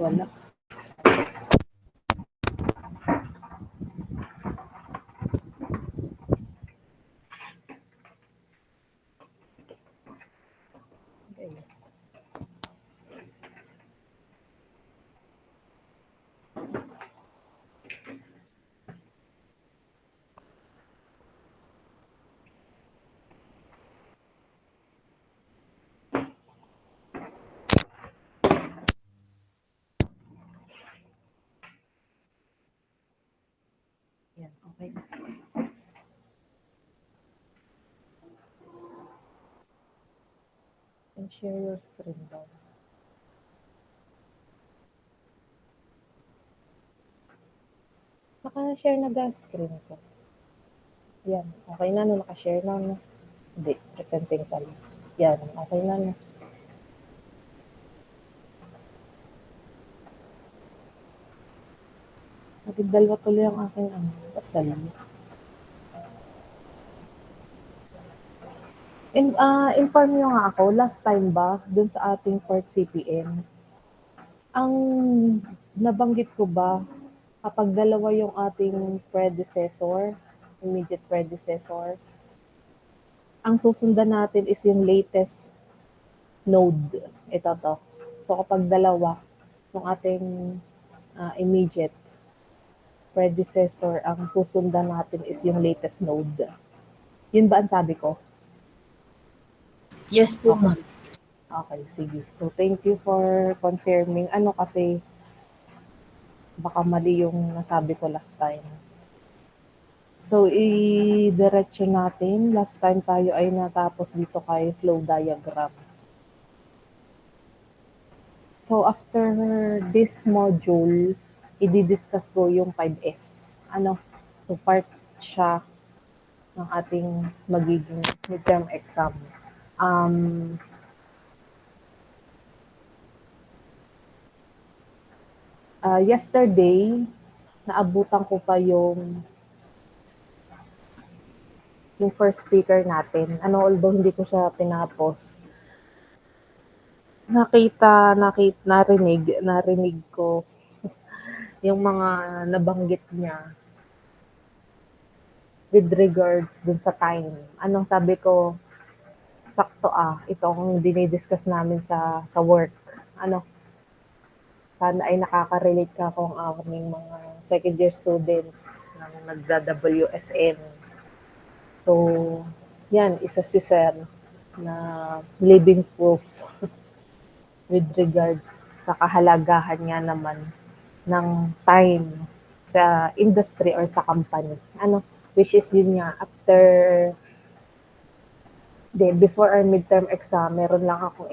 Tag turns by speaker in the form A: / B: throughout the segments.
A: Wala. Okay. Yan, okay. And share your screen daw. Naka-share na ga screen ko. Yan, okay na no, naka-share na no. Hindi, presenting pala. Yan, okay na no. Nagdalawa tuloy ang aking ano. Ba't dalawa? Inform nyo nga ako, last time ba, dun sa ating Port CPN, ang nabanggit ko ba, kapag dalawa yung ating predecessor, immediate predecessor, ang susundan natin is yung latest node. Ito to. So kapag dalawa, yung ating immediate predecessor, ang susundan natin is yung latest node. Yun ba ang sabi ko?
B: Yes po, ma'am.
A: Okay, sige. So, thank you for confirming. Ano kasi, baka mali yung nasabi ko last time. So, i-diretso natin. Last time tayo ay natapos dito kay flow diagram. So, after this module, i-discuss ko yung 5S. Ano? So, part siya ng ating magiging midterm exam. Yesterday, naabutan ko pa yung first speaker natin. Although hindi ko siya tinapos. Narinig ko yung mga nabanggit niya with regards dun sa time. Anong sabi ko, sakto itong dinidiscuss namin sa work. Sana ay nakaka-relate ka kung aming mga second year students ng nagda-WSN. So, yan, isa si Sir na living proof with regards sa kahalagahan nga naman ng time sa industry or sa company. Which is yun nga, before our midterm exam, meron lang akong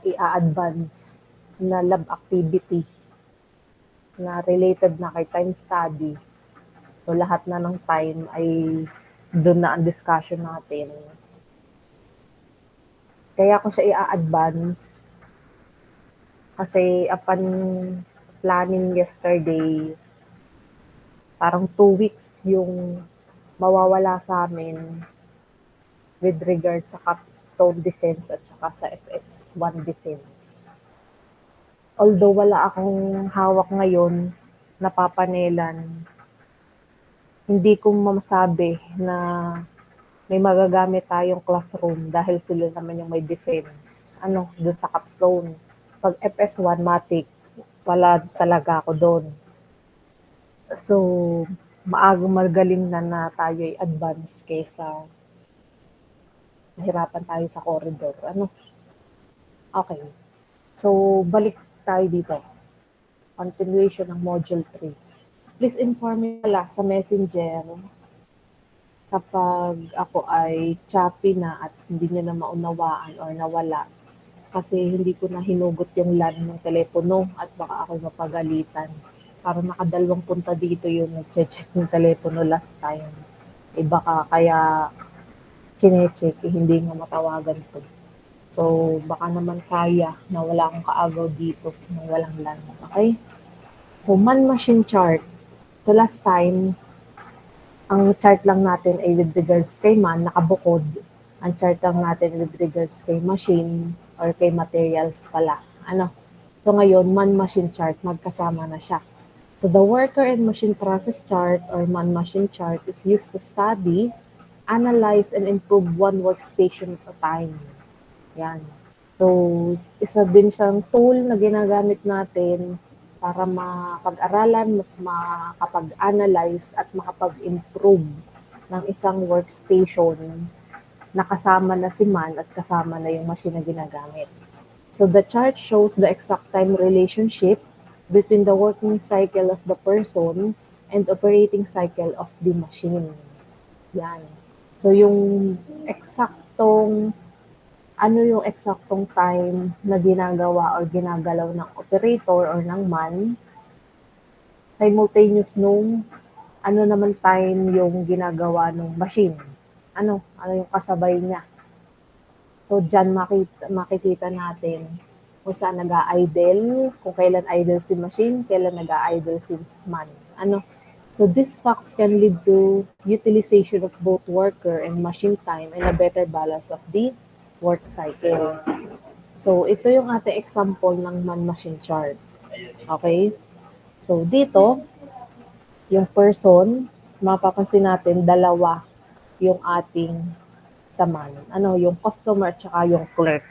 A: i-advance na lab activity na related na kay time study. So, lahat na ng time ay doon na ang discussion natin. Kaya ko siya i-advance kasi upon planning yesterday, parang 2 weeks yung mawawala sa amin with regard sa capstone defense at saka sa FS1 defense. Although wala akong hawak ngayon na papanelan, hindi ko masabi na may magagamit tayong classroom dahil sila naman yung may defense. Doon sa capstone. Pag FS1 matik, wala talaga ako doon. So, magaling na tayo ay advance kaysa nahirapan tayo sa corridor. Okay. So, balik tayo dito. Continuation ng module 3. Please inform me pala sa messenger kapag ako ay choppy na at hindi niya na maunawaan or nawala. Kasi hindi ko na hinugot yung LAN ng telepono at baka ako mapagalitan. Parang nakadalawang punta dito yung nag-check ng telepono last time. Baka kaya chinecheck, hindi nga matawagan to. So, baka naman kaya na wala akong kaagaw dito nang walang LAN. Okay? So, man-machine chart. So, last time, ang chart lang natin ay with regards kay man, nakabukod. Ang chart lang natin with regards kay machine or kay materials pala. So ngayon, man-machine chart, magkasama na siya. So the worker and machine process chart or man-machine chart is used to study, analyze, and improve one workstation at a time. Yan. So, isa din siyang tool na ginagamit natin para mapag-aralan, makapag-analyze, at makapag-improve ng isang workstation na kasama na si man at kasama na yung machine na ginagamit. So the chart shows the exact time relationship between the working cycle of the person and operating cycle of the machine. Yan. So yung eksaktong yung eksaktong time na ginagawa or ginagalaw ng operator or ng man, simultaneous nung naman time yung ginagawa ng machine. Ano yung kasabay niya. So, dyan makikita natin kung saan nag-idle, kung kailan idle si machine, kailan nag-idle si man. So, these facts can lead to utilization of both worker and machine time and a better balance of the work cycle. So, ito yung ating example ng man-machine chart. Okay? So, dito, yung person, mapapansin natin, dalawa yung ating saman. Yung customer at saka yung clerk.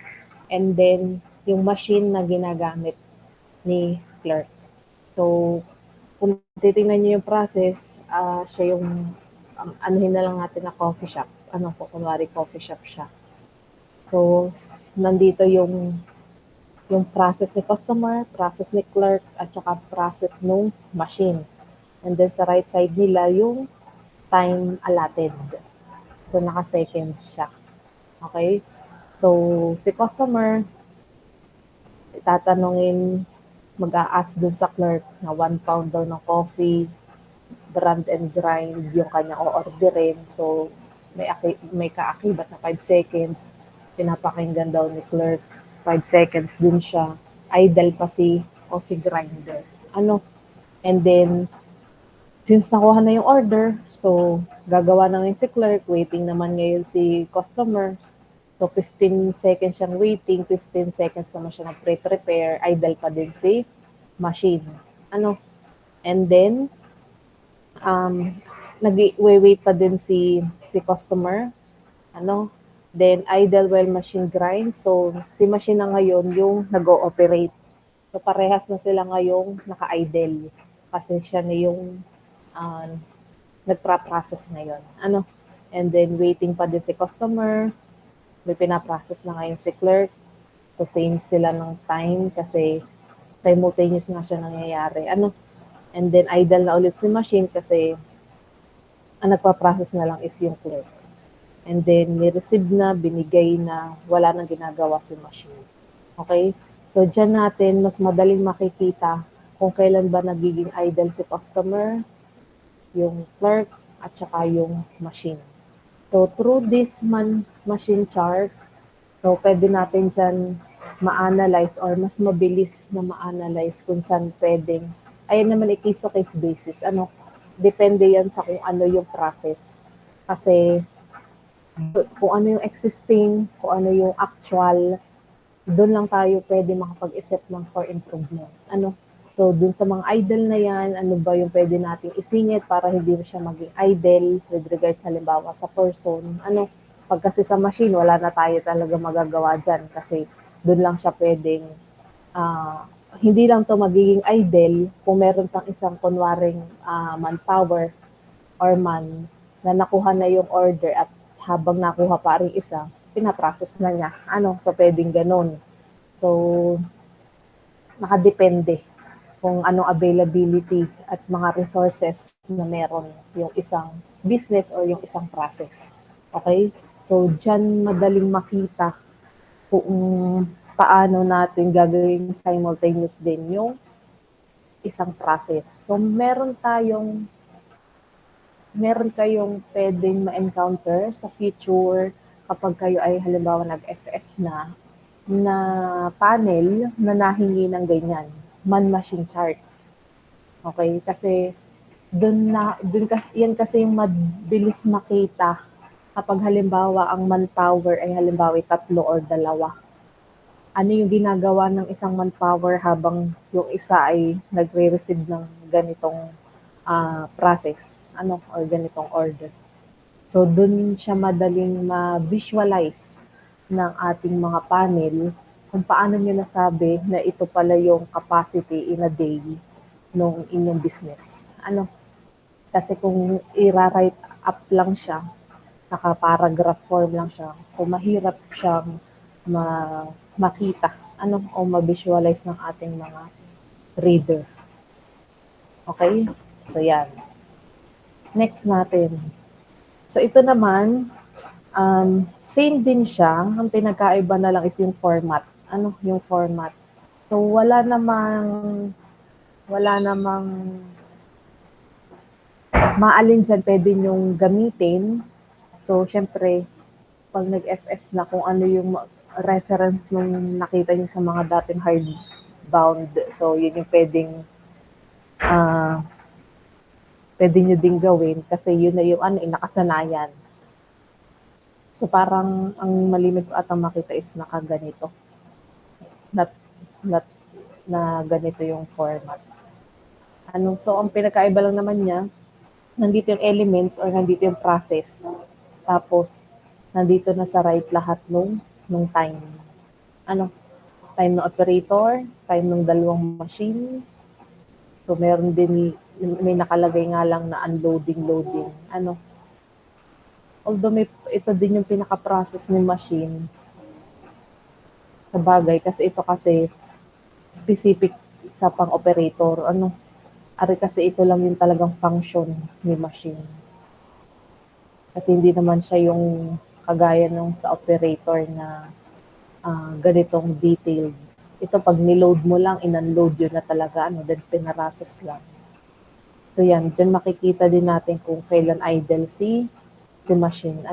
A: And then, yung machine na ginagamit ni clerk. So, kung titingnan niyo yung process, siya yung, anuhin na lang natin na coffee shop. Kunwari coffee shop siya. So, nandito yung process ni customer, process ni clerk, at saka process ng machine. And then, sa right side nila, yung time allotted. So, naka-seconds siya. Okay? So, si customer, tatanungin, mag-a-ask dun sa clerk na 1 pound daw ng coffee, brand and grind yung kanya o-orderin. So, may kaakibat na 5 seconds. Pinapakinggan daw ni clerk. 5 seconds din siya. Idle pa si coffee grinder. And then, since nakuha na yung order, so gagawa na ngayon si clerk, waiting naman ngayon si customer. So 15 seconds siyang waiting, 15 seconds naman siya nag-prepare, idle pa din si machine. And then, nag-wait pa din si customer. Then idle while machine grinds. So si machine na ngayon yung nag-ooperate. So parehas na sila ngayong naka-idle. Kasi siya na yung nagpa-process ngayon. And then waiting pa din si customer. May pinaprocess na ngayon si clerk. So same sila ng time kasi simultaneous na siya nangyayari. And then idle na ulit si machine kasi ang nagpa-process na lang is yung clerk. And then ni-receive na, binigay na, wala nang ginagawa si machine. Okay? So dyan natin mas madaling makikita kung kailan ba nagiging idle si customer, yung clerk, at saka yung machine. So, through this machine chart, so pwede natin dyan ma-analyze or mas mabilis na ma-analyze kung saan pwedeng, ayan naman case-to-case basis. Depende yan sa kung ano yung process. Kasi, kung ano yung existing, kung ano yung actual, doon lang tayo pwede makapag-isip ng for improvement. So, dun sa mga idle na yan, ano ba yung pwede nating isingit para hindi siya maging idle with regards halimbawa sa person. Pag kasi sa machine, wala na tayo talaga magagawa dyan kasi dun lang siya pwedeng, hindi lang to magiging idle kung meron pang isang kunwaring manpower or man na nakuha na yung order at habang nakuha pa rin isa, pinaprocess na niya. So pwedeng ganun. So, nakadepende kung anong availability at mga resources na meron yung isang business or yung isang process. Okay? So, dyan madaling makita kung paano natin gagawin simultaneous din yung isang process. So, meron kayong pwedeng ma-encounter sa future kapag kayo ay halimbawa nag-FS na panel na nahingi ng ganyan. Man-machine chart. Okay? Kasi yan kasi yung mabilis makita kapag halimbawa ang manpower ay halimbawa 3 or 2. ano yung ginagawa ng isang manpower habang yung isa ay nagre-receive ng ganitong process, or ganitong order. So, dun siya madaling ma-visualize ng ating mga panel kung paano niyo nasabi na ito pala yung capacity in a day nung inyong business. Kasi kung i-write up lang siya, naka-paragraph form lang siya, so mahirap siyang makita, o ma-visualize ng ating mga reader. Okay? So, yan. Next natin. So, ito naman, same din siya. Ang pinagkaiba na lang is yung format. Yung format. So, wala namang maalin dyan pwede nyong gamitin. So, syempre, pag nag-FS na kung ano yung reference nung nakita nyo sa mga dating hardbound. So, yun yung pwede nyo din gawin kasi yun na yung nakasanayan. So, parang ang malimit ko atang makita is nakaganito. Not na ganito yung format. So, ang pinakaiba lang naman niya, nandito yung elements or nandito yung process. Tapos, nandito na sa right lahat nung time. Time ng operator, time ng dalawang machine. So, meron din, may nakalagay nga lang na unloading, loading. Although ito din yung pinaka-process ng machine. Sa bagay, kasi ito kasi specific sa pang-operator. Ari kasi ito lang yung talagang function ni machine. Kasi hindi naman siya yung kagaya nung sa operator na ganitong detailed. Ito pag niload mo lang, in-unload yun na talaga, then pinarases lang. So yan, dyan makikita din natin kung kailan idle si machine.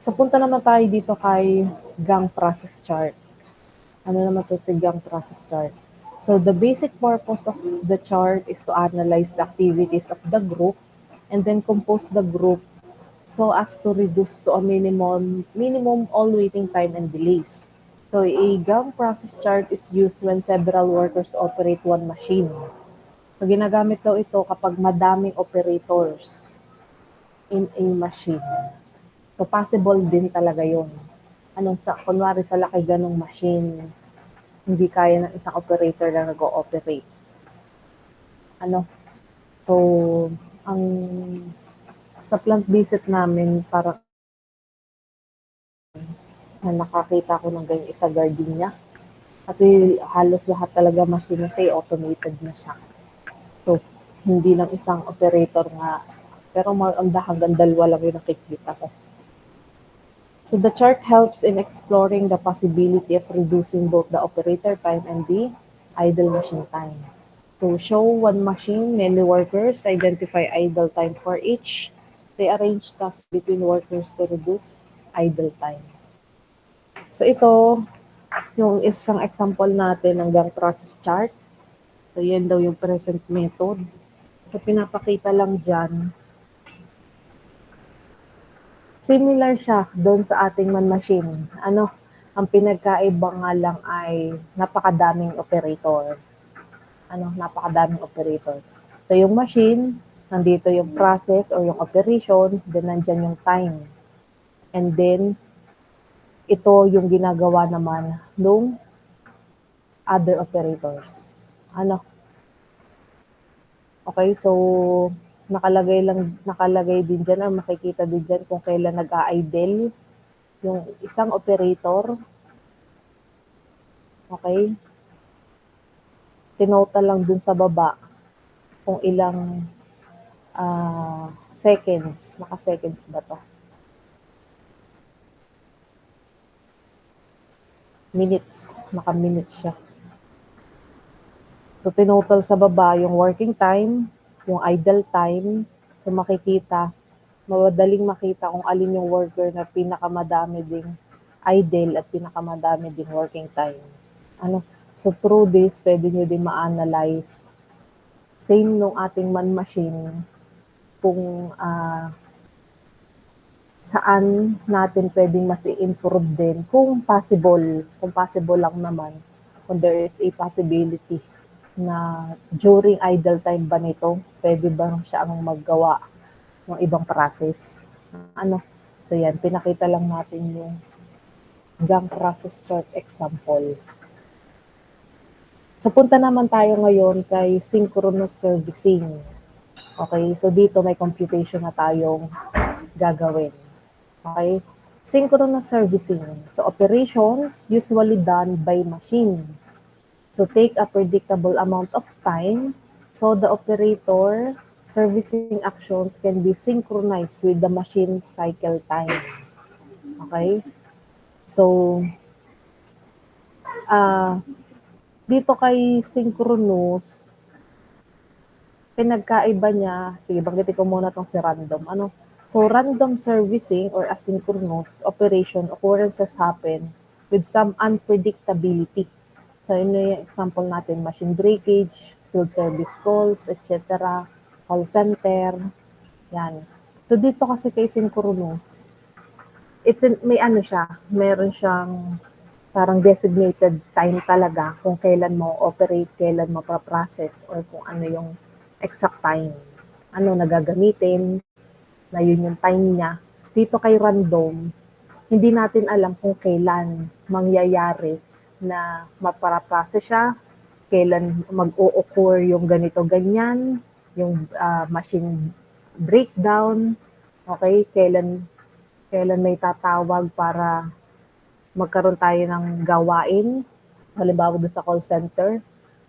A: So punta naman tayo dito kay gang process chart. Ano naman to si gang process chart? So the basic purpose of the chart is to analyze the activities of the group and then compose the group so as to reduce to a minimum all waiting time and delays. So a Gantt process chart is used when several workers operate one machine. So ginagamit daw ito kapag madaming operators in a machine. So possible din talaga yun. Kunwari sa laki ganong machine, hindi kaya ng isang operator lang nag-ooperate. So, ang sa plant visit namin, para na nakakita ko ng ganyan isa gardenia. Kasi halos lahat talaga machine siya, automated na siya. So, hindi lang isang operator nga. Pero hanggang dalawa lang yung nakikita ko. So the chart helps in exploring the possibility of reducing both the operator time and the idle machine time. To show one machine, many workers identify idle time for each. They arrange tasks between workers to reduce idle time. So ito, yung isang example natin ng Gantt process chart. So yan daw yung present method. So pinapakita lang dyan. Similar siya doon sa ating man machine. Ang pinagkaiba nga lang ay napakadaming operator. Napakadaming operator. So yung machine, nandito yung process or yung operation, then nandyan yung time. And then, ito yung ginagawa naman ng other operators. Okay, so nakalagay din dyan, or makikita din dyan kung kailan nag-a-idle yung isang operator. Okay? Tinotal lang dun sa baba kung ilang seconds. Naka-seconds ba to? Minutes. Naka-minutes siya. So, tinotal sa baba yung working time, yung idle time. So, madaling makita kung alin yung worker na pinakamadami ding idle at pinakamadami ding working time. So, through this, pwede nyo din ma-analyze. Same nung ating man machine, kung saan natin pwedeng mas i-improve din kung possible lang naman, kung there is a possibility na during idle time ba nito, pwede ba siya ang maggawa ng ibang process. Ano? So yan, pinakita lang natin yung gang process short example. So punta naman tayo ngayon kay synchronous servicing. Okay, so dito may computation na tayong gagawin. Okay, synchronous servicing. So operations usually done by machine. So take a predictable amount of time so the operator servicing actions can be synchronized with the machine cycle time. Okay? So, dito kay synchronous, pinagkaiba niya, sige, banggitin ko muna itong si random. Ano? So, random servicing or asynchronous operation occurrences happen with some unpredictability. So, yun yung example natin, machine breakage, field service calls, etc., call center, yan. So, dito kasi kay synchronous, may ano siya, meron siyang parang designated time talaga kung kailan mo operate, kailan mo pa-process, or kung ano yung exact time. Ano na gagamitin, na yun yung time niya. Dito kay random, hindi natin alam kung kailan mangyayari na mapara-process siya, kailan mag-o-occur yung ganito-ganyan, yung machine breakdown, okay, kailan may tatawag para magkaroon tayo ng gawain, halimbawa doon sa call center.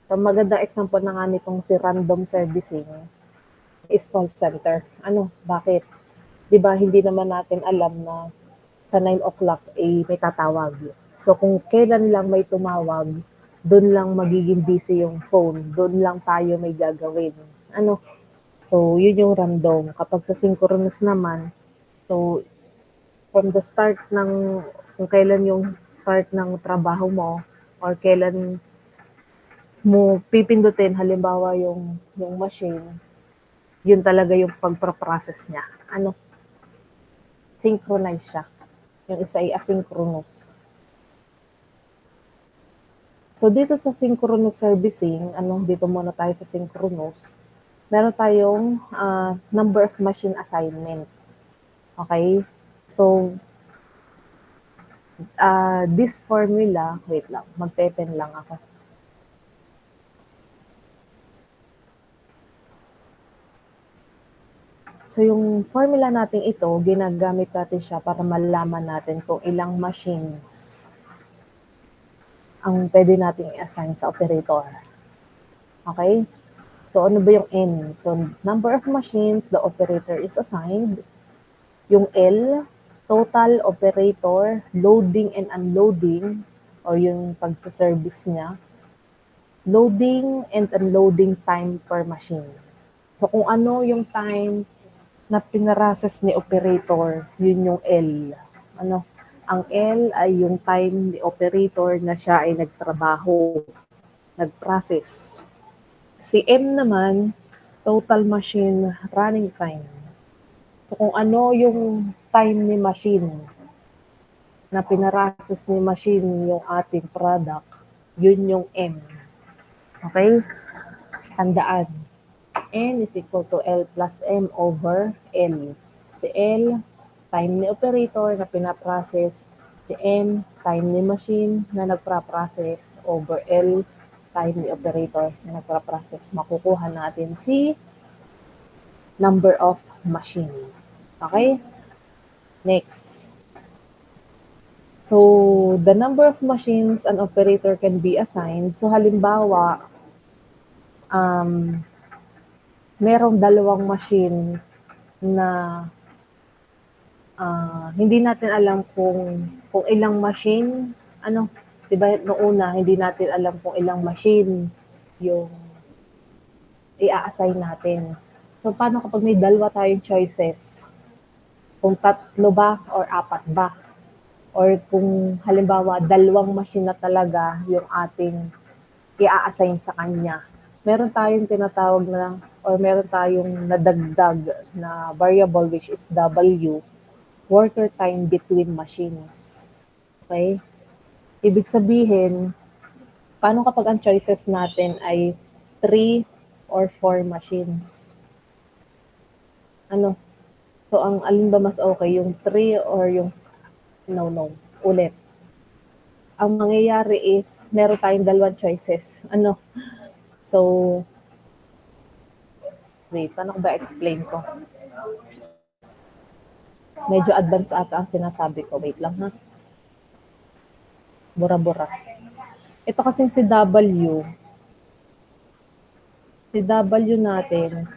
A: So, magandang example na nga nitong si random servicing is call center. Ano? Bakit? Di ba hindi naman natin alam na sa 9 o'clock may tatawag. So kung kailan lang may tumawag, doon lang magiging busy yung phone. Doon lang tayo may gagawin. Ano? So yun yung random. Kapag sa synchronous naman, so from the start ng kung kailan yung start ng trabaho mo or kailan mo pipindutin halimbawa yung machine, yun talaga yung pagpro-process niya. Ano? Synchronize siya. Yung isa ay asynchronous. So dito sa synchronous servicing, dito muna tayo sa synchronous, meron tayong number of machine assignment. Okay? So, this formula, wait lang, magpe-pen lang ako. So, yung formula natin ito, ginagamit natin siya para malaman natin kung ilang machines ang pwede nating i-assign sa operator. Okay? So, ano ba yung N? So, number of machines the operator is assigned. Yung L, total operator, loading and unloading, o yung pagsaservice niya. Loading and unloading time per machine. So, kung ano yung time na pinarases ni operator, yun yung L. Ano? Ang L ay yung time ni operator na siya ay nagtrabaho, nag-process. Si M naman, total machine running time. So kung ano yung time ni machine na pinarases ni machine yung ating product, yun yung M. Okay? Tandaan. N is equal to L plus M over L. Si L, time ni operator na pinaprocess. Si M, time ni machine na nagpa-process over L, time ni operator na nagpa-process. Makukuha natin si number of machine. Okay? Next. So, the number of machines an operator can be assigned. So, halimbawa, merong dalawang machine na hindi natin alam kung ilang machine, diba noong una, hindi natin alam kung ilang machine yung i-assign natin. So, paano kapag may dalawa tayong choices? Kung tatlo ba or apat ba? Or kung halimbawa, dalawang machine na talaga yung ating i-assign sa kanya. Meron tayong tinatawag na, or meron tayong nadagdag na variable which is W. worker time between machines. Okay? Ibig sabihin, paano kapag ang choices natin ay 3 or 4 machines? Ano? So, ang alin ba mas okay, yung 3 or yung no, ulit. Ang mangyayari is, meron tayong dalawang choices. Ano? So, wait, paano ko ba explain ko? Medyo advanced ata ang sinasabi ko. Wait lang ha. Bura-bura. Ito kasing si W natin,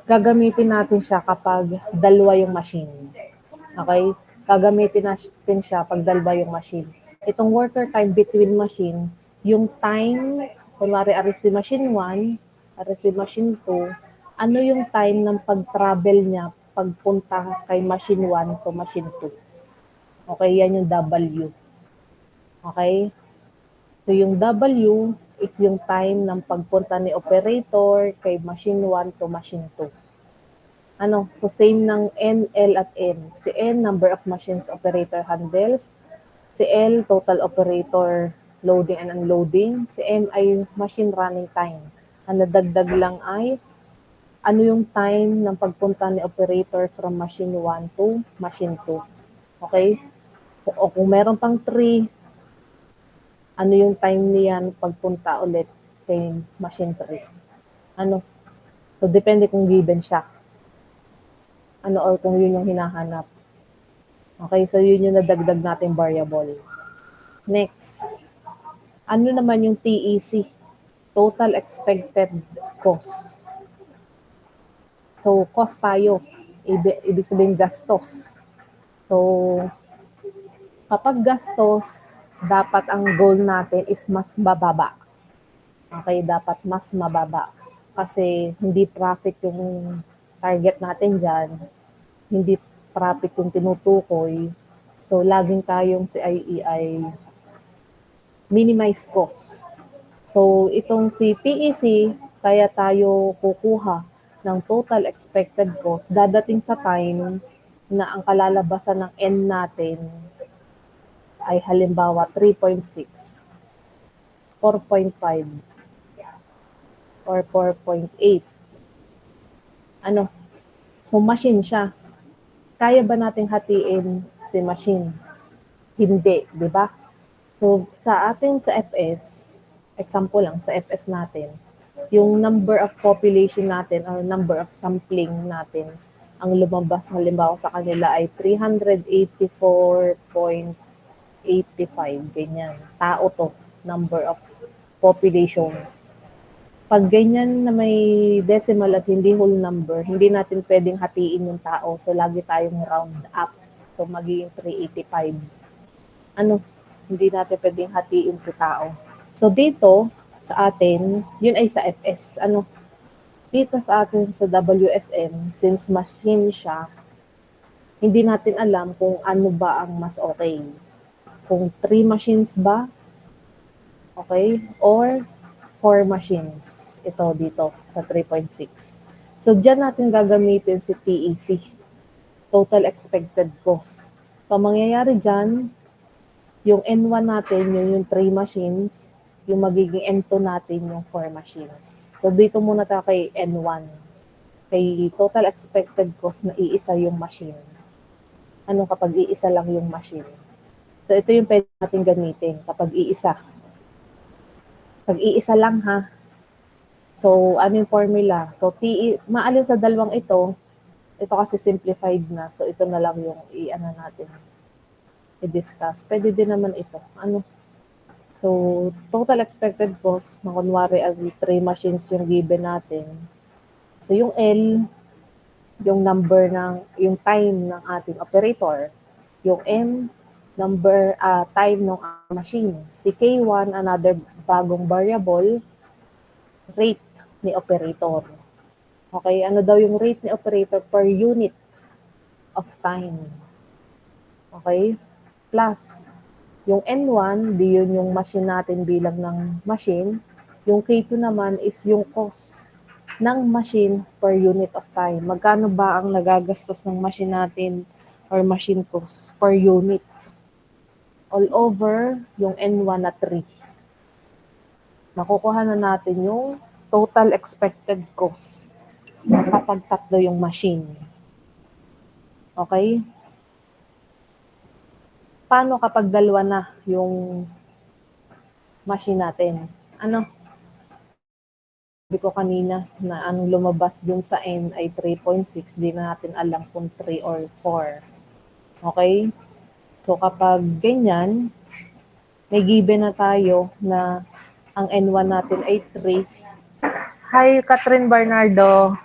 A: gagamitin natin siya kapag dalawa yung machine. Okay? Gagamitin natin siya pag dalawa yung machine. Itong worker time between machine, yung time, kunwari ari si machine 1, ari si machine 2, ano yung time ng pag-travel niya pagpunta kay machine 1 to machine 2. Okay, yan yung W. Okay? So yung W is yung time ng pagpunta ni operator kay machine 1 to machine 2. Ano, so same ng N, L at N. Si N, number of machines operator handles. Si L, total operator loading and unloading. Si M ay machine running time. Ang nadagdag lang ay ano yung time ng pagpunta ni operator from machine 1 to machine 2. Okay? O kung meron pang 3, ano yung time niyan pagpunta ulit kay machine 3. Ano? So, depende kung given siya. Ano or kung yun yung hinahanap. Okay, so yun yung nadagdag natin variable. Next, ano naman yung TEC? Total expected cost. So, cost tayo. Ibig sabihin gastos. So, kapag gastos, dapat ang goal natin is mas bababa. Okay, dapat mas mababa. Kasi hindi profit yung target natin dyan. Hindi profit yung tinutukoy. So, laging tayong CIE ay minimize cost. So, itong si TEC, kaya tayo kukuha ng total expected cost, dadating sa time na ang kalalabasan ng N natin ay halimbawa 3.6, 4.5, or 4.8. Ano? So, machine siya. Kaya ba nating hatiin si machine? Hindi, di ba? So, sa atin sa FS, example lang, sa FS natin, yung number of population natin or number of sampling natin, ang lumabas halimbawa sa kanila ay 384.85, ganyan. Tao to, number of population. Pag ganyan na may decimal at hindi whole number, hindi natin pwedeng hatiin yung tao. So, lagi tayong round up. So, magiging 385. Ano? Hindi natin pwedeng hatiin si tao. So, dito, sa atin, yun ay sa FS. Ano? Dito sa atin sa WSM, since machine siya, hindi natin alam kung ano ba ang mas okay. Kung 3 machines ba, okay, or 4 machines. Ito dito sa 3.6. So, dyan natin gagamitin si TEC, total expected cost. So, mangyayari dyan, yung N1 natin, yun yung 3 machines, yung magiging N2 natin, yung 4 machines. So, dito muna tayo kay N1. Kay total expected cost na iisa yung machine. Ano kapag iisa lang yung machine? So, ito yung pwede natin gamitin kapag iisa. Pag iisa lang ha. So, ano yung formula? So, maalin sa dalawang ito kasi simplified na. So, ito na lang yung i-ano natin, i-discuss. Pwede din naman ito. Ano? So, total expected cost, na kunwari, 3 machines yung given natin. So, yung L, yung number yung time ng ating operator. Yung M, time ng machine. Si K1, another bagong variable, rate ni operator. Okay, ano daw yung rate ni operator per unit of time? Okay, plus yung N1, di yun yung machine natin bilang ng machine. Yung K2 naman is yung cost ng machine per unit of time. Magkano ba ang nagagastos ng machine natin or machine cost per unit all over yung N1 na 3. Makukuha na natin yung total expected cost kapag tatlo yung machine. Okay? Paano kapag dalawa na yung machine natin? Ano? Sabi ko kanina na anong lumabas dun sa N ay 3.6. Di na natin alam kung 3 or 4. Okay? So kapag ganyan, may given na tayo na ang N1 natin ay 3. Hi, Catherine Bernardo.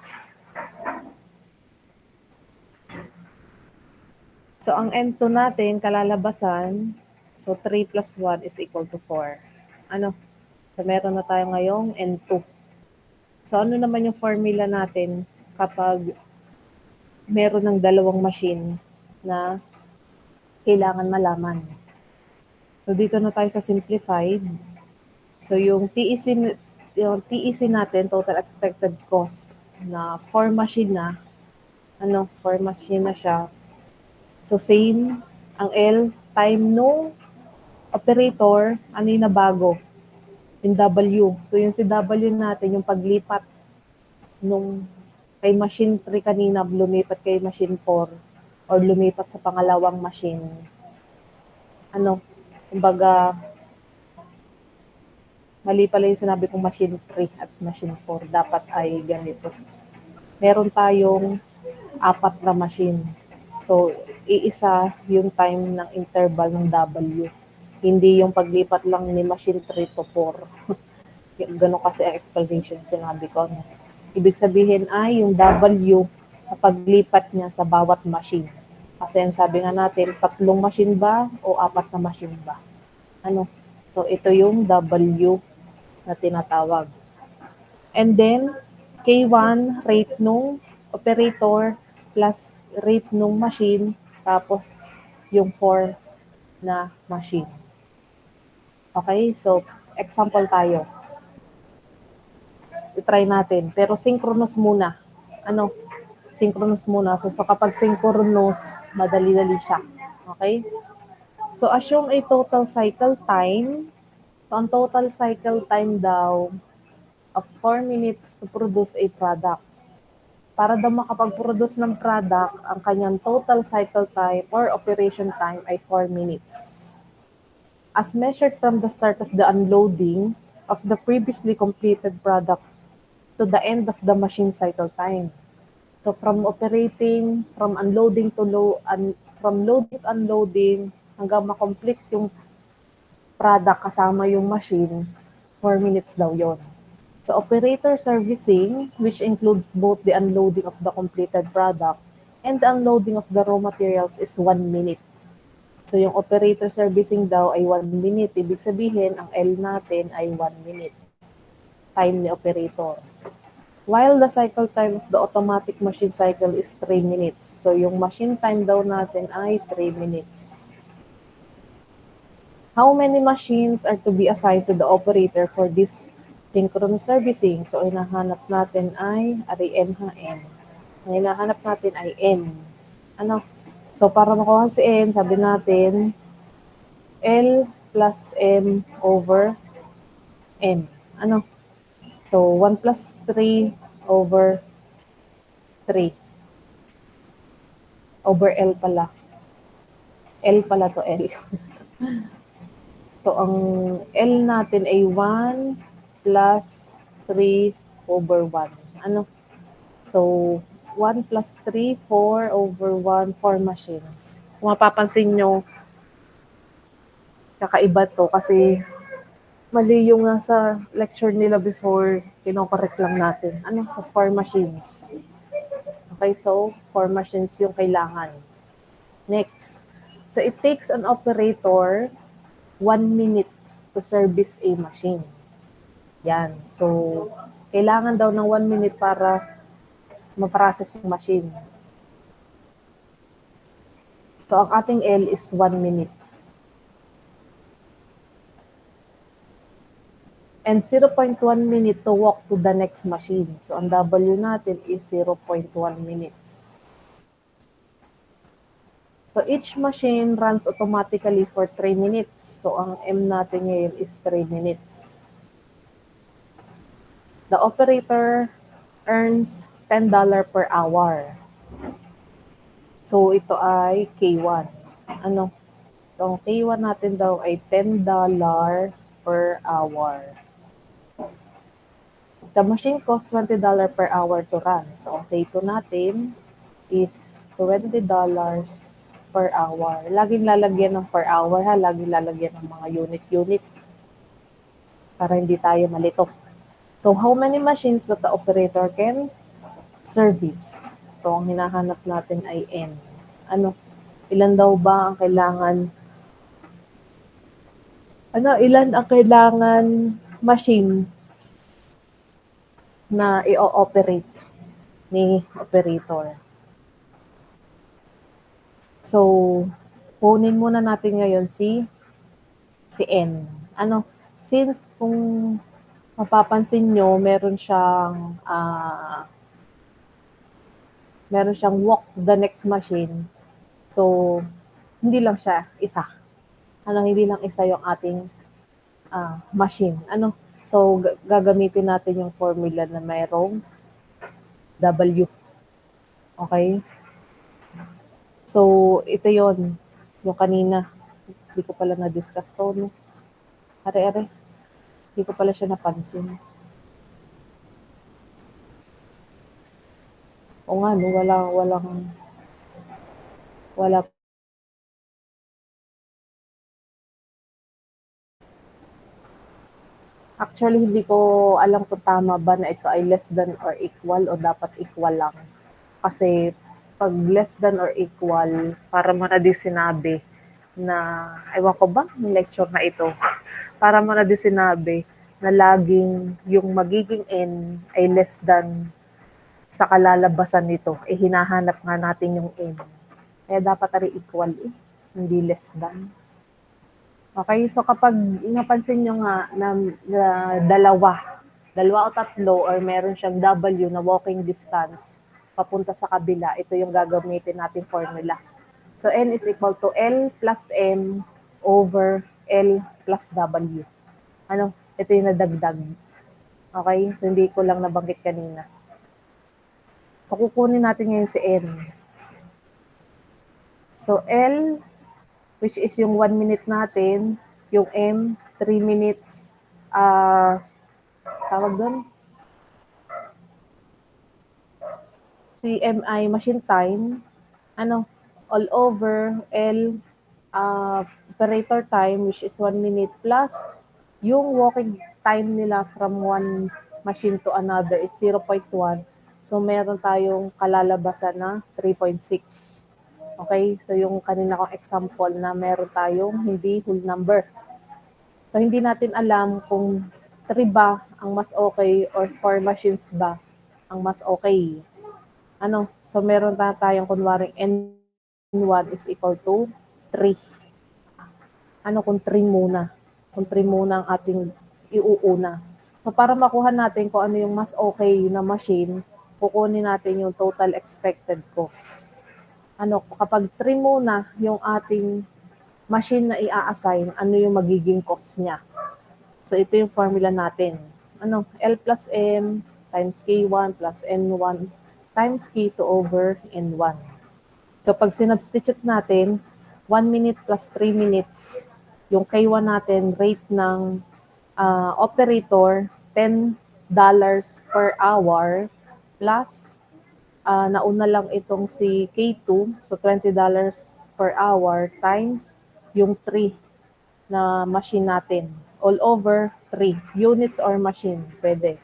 A: So, ang N2 natin, kalalabasan, so 3 plus 1 is equal to 4. Ano? So, meron na tayo ngayong N2. So, ano naman yung formula natin kapag meron ng dalawang machine na kailangan malaman? So, dito na tayo sa simplified. So, yung TEC natin, total expected cost na 4 machine na, 4 machine na siya. So, same, ang L, time no operator, ano yung nabago? Yung W. So, yung si W natin, yung paglipat nung kay machine 3 kanina, lumipat kay machine 4, or lumipat sa pangalawang machine. Kumbaga, mali pala yung sinabi kong machine 3 at machine 4. Dapat ay ganito. Meron tayong 4 na machine. So, iisa yung time ng interval ng W. Hindi yung paglipat lang ni machine 3 to 4. Ganun kasi ang explanation sinabi ko. Ibig sabihin ay yung W na paglipat niya sa bawat machine. Kasi ang sabi nga natin, 3 machine ba o 4 na machine ba? So, ito yung W na tinatawag. And then, K1, rate nung operator, plus rate nung machine, tapos yung 4 na machine. Okay? So, example tayo. I-try natin. Pero synchronous muna. Synchronous muna. So kapag synchronous, madali-dali siya. Okay? So, assume a total cycle time. So, ang total cycle time daw of 4 minutes to produce a product. Para daw makapag-produce ng product, ang kanyang total cycle time or operation time ay 4 minutes. As measured from the start of the unloading of the previously completed product to the end of the machine cycle time. So from operating, from unloading to from loading to unloading, hanggang makomplete yung product kasama yung machine, 4 minutes daw yon. So operator servicing, which includes both the unloading of the completed product and the unloading of the raw materials, is 1 minute. So yung operator servicing daw ay 1 minute. Ibig sabihin, ang L natin ay 1 minute. Time ni operator. While the cycle time of the automatic machine cycle is 3 minutes. So yung machine time daw natin ay 3 minutes. How many machines are to be assigned to the operator for this synchronous servicing? So, hinahanap natin ay N. Ang hinahanap natin ay N. So, para makuha si N, sabi natin, L plus M over N. So, 1 plus 3 over 3. Over L pala. L pala to L. So, ang L natin ay 1 plus 3 over 1. So, 1 plus 3, 4 over 1, 4 machines. Kung mapapansin nyo, kakaiba to kasi mali yung nasa lecture nila before, kinokorrect lang natin. Sa 4 machines. Okay, so 4 machines yung kailangan. Next. So, it takes an operator 1 minute to service a machine. Yan. So, kailangan daw ng 1 minute para ma-process yung machine. So, ang ating L is 1 minute. And 0.1 minute to walk to the next machine. So, ang W natin is 0.1 minutes. So each machine runs automatically for 3 minutes. So ang M natin ngayon is 3 minutes. The operator earns $10 per hour. So ito ay K1. Ano? So ang K1 natin daw ay $10 per hour. The machine costs $20 per hour to run. So ang K2 natin is $20 per hour. Laging lalagyan ng per hour ha, laging lalagyan ng mga unit-unit para hindi tayo malito. So how many machines that the operator can service? So ang hinahanap natin ay N. Ano? Ilan daw ba ang kailangan? Ilan ang kailangan machine na i-operate ni operator? So, kunin muna natin ngayon si N. Since kung mapapansin nyo, meron siyang walk the next machine. So, hindi lang siya isa. Hindi lang isa yung ating machine. So, gagamitin natin yung formula na mayroong W. Okay? So, ito yon yung kanina. Hindi ko pala na-discuss to, no? Are. Hindi ko pala siya napansin. O nga, no? Wala. Actually, hindi ko alam kung tama ba na ito ay less than or equal o dapat equal lang. Kasi pag less than or equal, para mo na din sinabi na, ewan ko ba, yung lecture na ito, para mo na din sinabi na laging yung magiging N ay less than sa kalalabasan nito. Hinahanap nga natin yung N. Kaya dapat ay equal hindi less than. Okay, so kapag napansin nyo nga na dalawa o tatlo or meron siyang W na walking distance papunta sa kabila, ito yung gagamitin natin formula. So N is equal to L plus M over L plus W. Ito yung nadagdag. Okay, so hindi ko lang nabanggit kanina. So kukunin natin ngayon si N. So L, which is yung 1 minute natin, yung M, 3 minutes, tawag doon, CMI, machine time, all over L, operator time, which is 1 minute, plus yung walking time nila from one machine to another is 0.1. So, meron tayong kalalabasan na 3.6. Okay? So, yung kanina kong example na meron tayong hindi whole number. So, hindi natin alam kung 3 ba ang mas okay or 4 machines ba ang mas okay. So, meron tayong kunwaring N1 is equal to 3. Kung 3 muna? Kung 3 muna ang ating iuuna. So, para makuha natin kung ano yung mas okay na machine, kukunin natin yung total expected cost. Kapag 3 muna yung ating machine na i-assign, ano yung magiging cost niya? So, ito yung formula natin. L plus M times K1 plus N1 times K2 over N1. So, pag sinubstitute natin, 1 minute plus 3 minutes, yung K1 natin, rate ng operator, $10 per hour, plus nauna lang itong si K2, so $20 per hour times yung 3 na machine natin. All over 3 units or machine, pwede.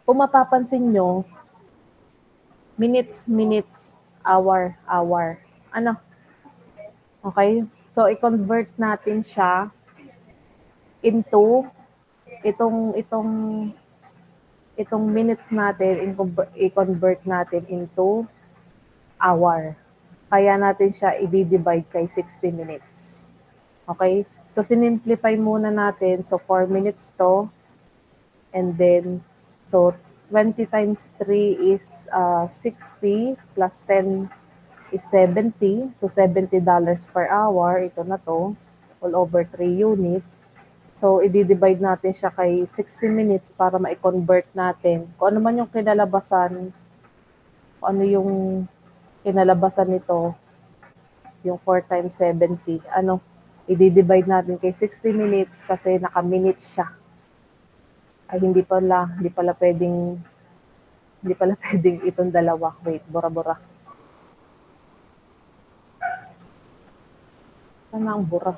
A: Kung mapapansin nyo, minutes, hour. Okay? So, i-convert natin siya into itong minutes natin, i-convert natin into hour. Kaya natin siya i-divide kay 60 minutes. Okay? So, sinimplify muna natin. So, 4 minutes to. And then, so, 20 times 3 is 60 plus 10 is 70. So, $70 per hour. Ito na to. All over 3 units. So, i-divide natin siya kay 60 minutes para ma-convert natin. Kung ano man yung kinalabasan, kung ano yung kinalabasan nito, yung 4 times 70, i-divide natin kay 60 minutes kasi naka-minutes siya. Ay, hindi pala pwedeng itong dalawa. Wait, bura-bura. Saan ang bura?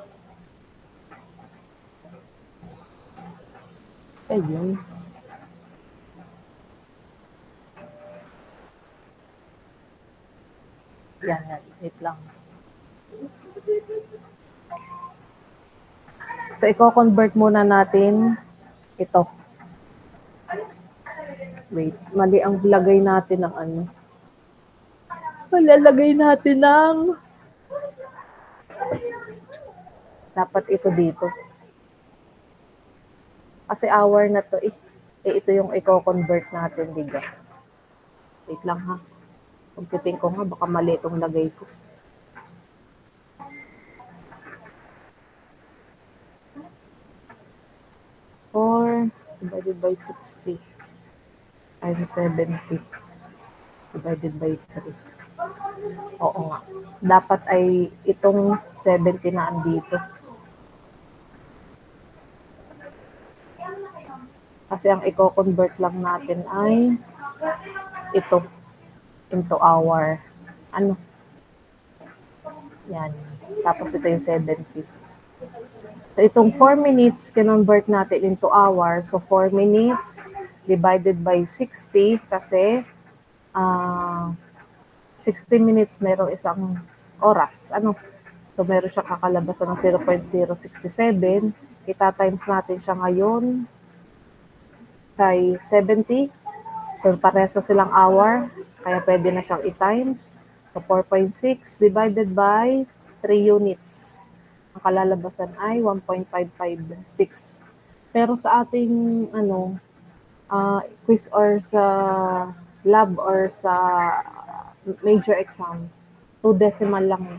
A: Ayun. Yan. Wait lang. So, i-convert muna natin ito. Wait, mali ang lagay natin ng ano. Malalagay natin ng dapat ito dito. Kasi hour na to eh. Ito yung i-convert natin, diga. Wait lang ha. Computing ko nga, baka mali itong lagay ko. Or divided by 60 times 70 divided by 3. Oo nga. Dapat ay itong 70 na andito. Kasi ang i-convert lang natin ay ito into hour. Yan. Tapos ito yung 70. So itong 4 minutes, kinonvert natin into hours. So 4 minutes divided by 60 kasi 60 minutes merong isang oras. So meron siya kakalabasan ng 0.067. Ita-times natin siya ngayon kay 70. So parehas na silang hour. Kaya pwede na siyang i-times. So 4.6 divided by 3 units. Ang kalalabasan ay 1.556. Pero sa ating quiz or sa lab or sa major exam, 2 decimal lang.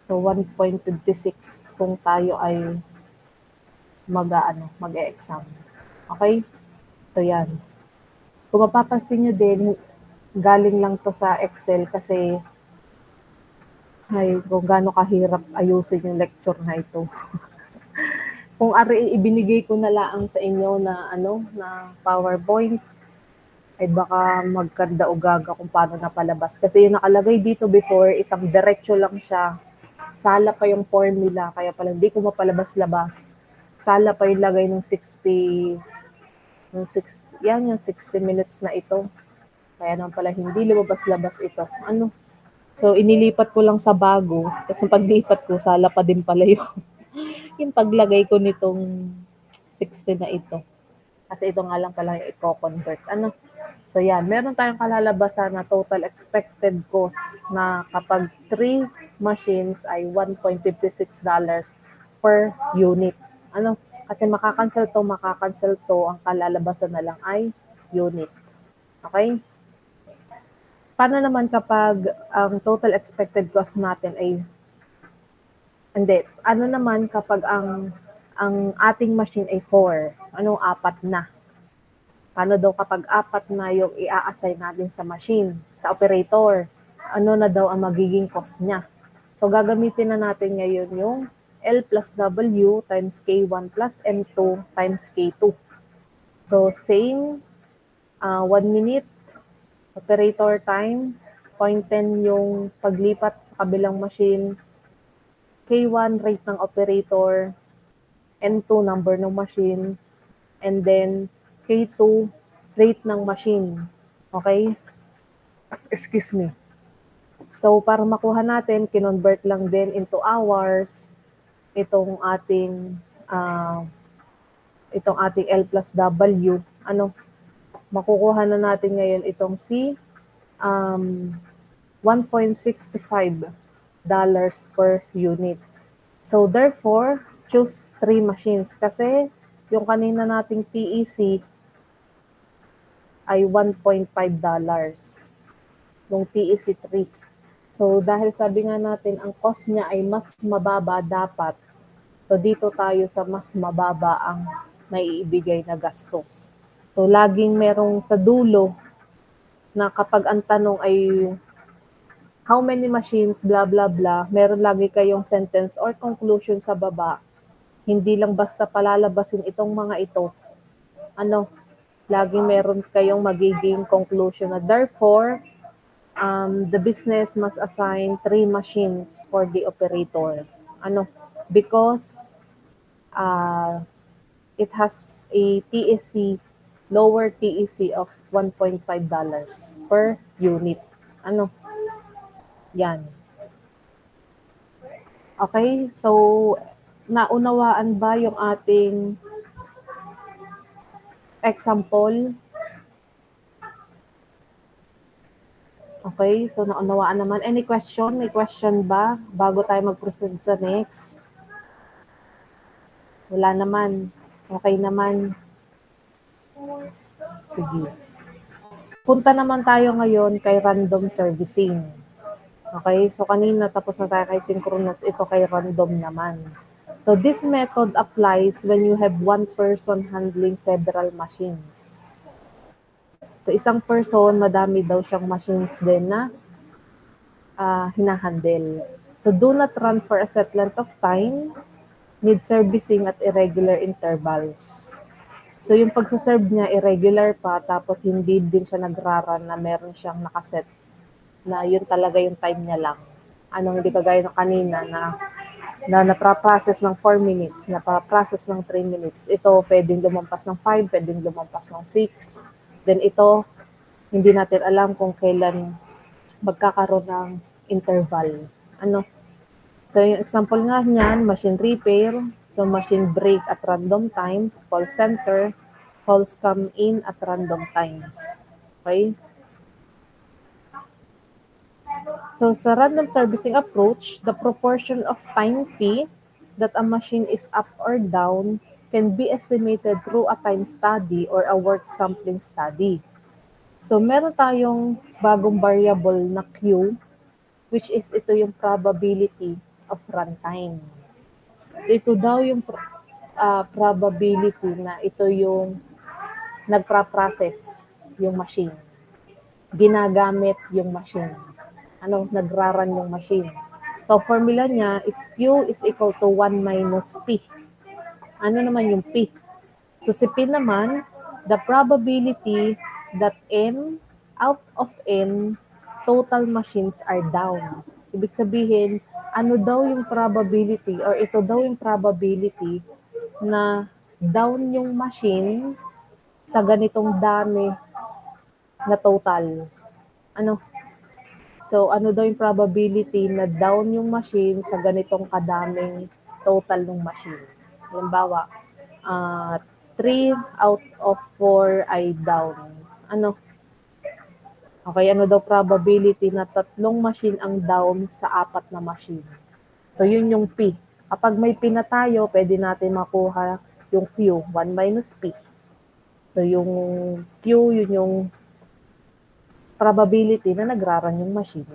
A: So 1.56 kung tayo ay mag-e-exam. Okay? So yan. Kung mapapansin nyo din, galing lang to sa Excel kasi kung gaano kahirap ayusin yung lecture na ito. Kung ibinigay ko na lang sa inyo na na PowerPoint, ay baka magkanda-ugaga kung paano napalabas. Kasi yung nakalagay dito before, isang diretso lang siya. Sala pa yung formula, kaya pala hindi ko mapalabas-labas. Sala pa yung lagay ng 60, yung 60 minutes na ito. Kaya naman pala hindi lumabas-labas ito. So, inilipat ko lang sa bago. Kasi paglipat ko, sala pa din pala yung paglagay ko nitong 60 na ito. Kasi ito nga lang pala yung i-convert. So, yan. Meron tayong kalalabasan na total expected cost na kapag 3 machines ay $1.56 per unit. Kasi makakancel to, ang kalalabasan na lang ay unit. Okay? Paano naman kapag ang total expected cost natin ay ano naman kapag ang ating machine ay 4? 4 na? Paano daw kapag 4 na yung i-assign natin sa machine, sa operator? Ano na daw ang magiging cost niya? So gagamitin na natin ngayon yung L plus W times K1 plus M2 times K2. So same 1 minute operator time, 0.10 yung paglipat sa kabilang machine, K1 rate ng operator, N2 number ng machine, and then K2 rate ng machine. Okay? Excuse me. So para makuha natin, kinonvert lang din into hours itong ating L plus W. Makukuha na natin ngayon itong si $1.65 per unit. So therefore, choose 3 machines kasi yung kanina nating TEC ay $1.5. Yung TEC 3. So dahil sabi nga natin, ang cost niya ay mas mababa dapat. So dito tayo sa mas mababa ang maiibigay na gastos. So laging merong sa dulo na kapag ang tanong ay how many machines, blah, blah, blah, meron lagi kayong sentence or conclusion sa baba. Hindi lang basta palalabasin itong mga ito. Laging meron kayong magiging conclusion na therefore, the business must assign 3 machines for the operator. Because it has a TEC, lower TEC of $1.5 per unit. Yan. Okay, so naunawaan ba yung ating example? Okay, so naunawaan naman. Any question? May question ba bago tayo mag-proceed sa next? Wala naman. Okay naman. Sige. Punta naman tayo ngayon kay random servicing. Okay, so kanina tapos na tayo kay synchronous, ito kay random naman. So this method applies when you have one person handling several machines. So isang person, madami daw siyang machines din na hinahandle. So do not run for a set length of time, need servicing at irregular intervals. So yung pagsaserve niya, irregular pa, tapos hindi din siya nagraran na meron siyang nakaset na yun talaga yung time niya lang. Hindi kagaya ng kanina na napraprocess ng 4 minutes, napraprocess ng 3 minutes. Ito, pwedeng lumampas ng 5, pwedeng lumampas ng 6. Then ito, hindi natin alam kung kailan magkakaroon ng interval. So yung example nga niyan, machine repair, so machine break at random times, call center, calls come in at random times. Okay? So sa random servicing approach, the proportion of time fee that a machine is up or down can be estimated through a time study or a work sampling study. So meron tayong bagong variable na Q, which is ito yung probability of runtime. So ito daw yung probability na ito yung nagpa-process yung machine. Ginagamit yung machine. Nagraran yung machine. So formula niya is Q is equal to 1 minus P. Ano naman yung P? So si P naman, the probability that M out of N total machines are down. Ibig sabihin, ano daw yung probability or ito daw yung probability na down yung machine sa ganitong dami na total. So ano daw yung probability na down yung machine sa ganitong kadaming total ng machine. Halimbawa, 3 out of 4 ay down. Okay, ano daw probability na 3 machine ang down sa 4 na machine. So, yun yung P. Kapag may P na tayo, pwede natin makuha yung Q, 1 minus P. So, yung Q, yun yung probability na nagraran yung machine.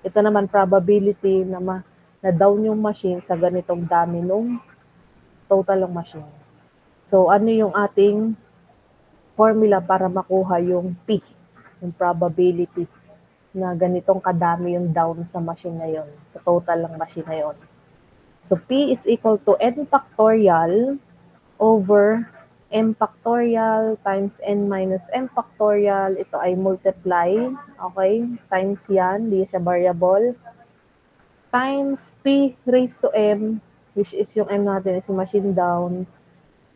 A: Ito naman, probability na down yung machine sa ganitong dami nung total ng machine. So, ano yung ating formula para makuha yung P? Yung probability na ganitong kadami yung down sa machine na yun, sa total ng machine na yun. So, P is equal to N factorial over M factorial times N minus M factorial. Ito ay multiply, okay? Times yan, di siya variable. Times P raised to M, which is yung M natin is yung machine down,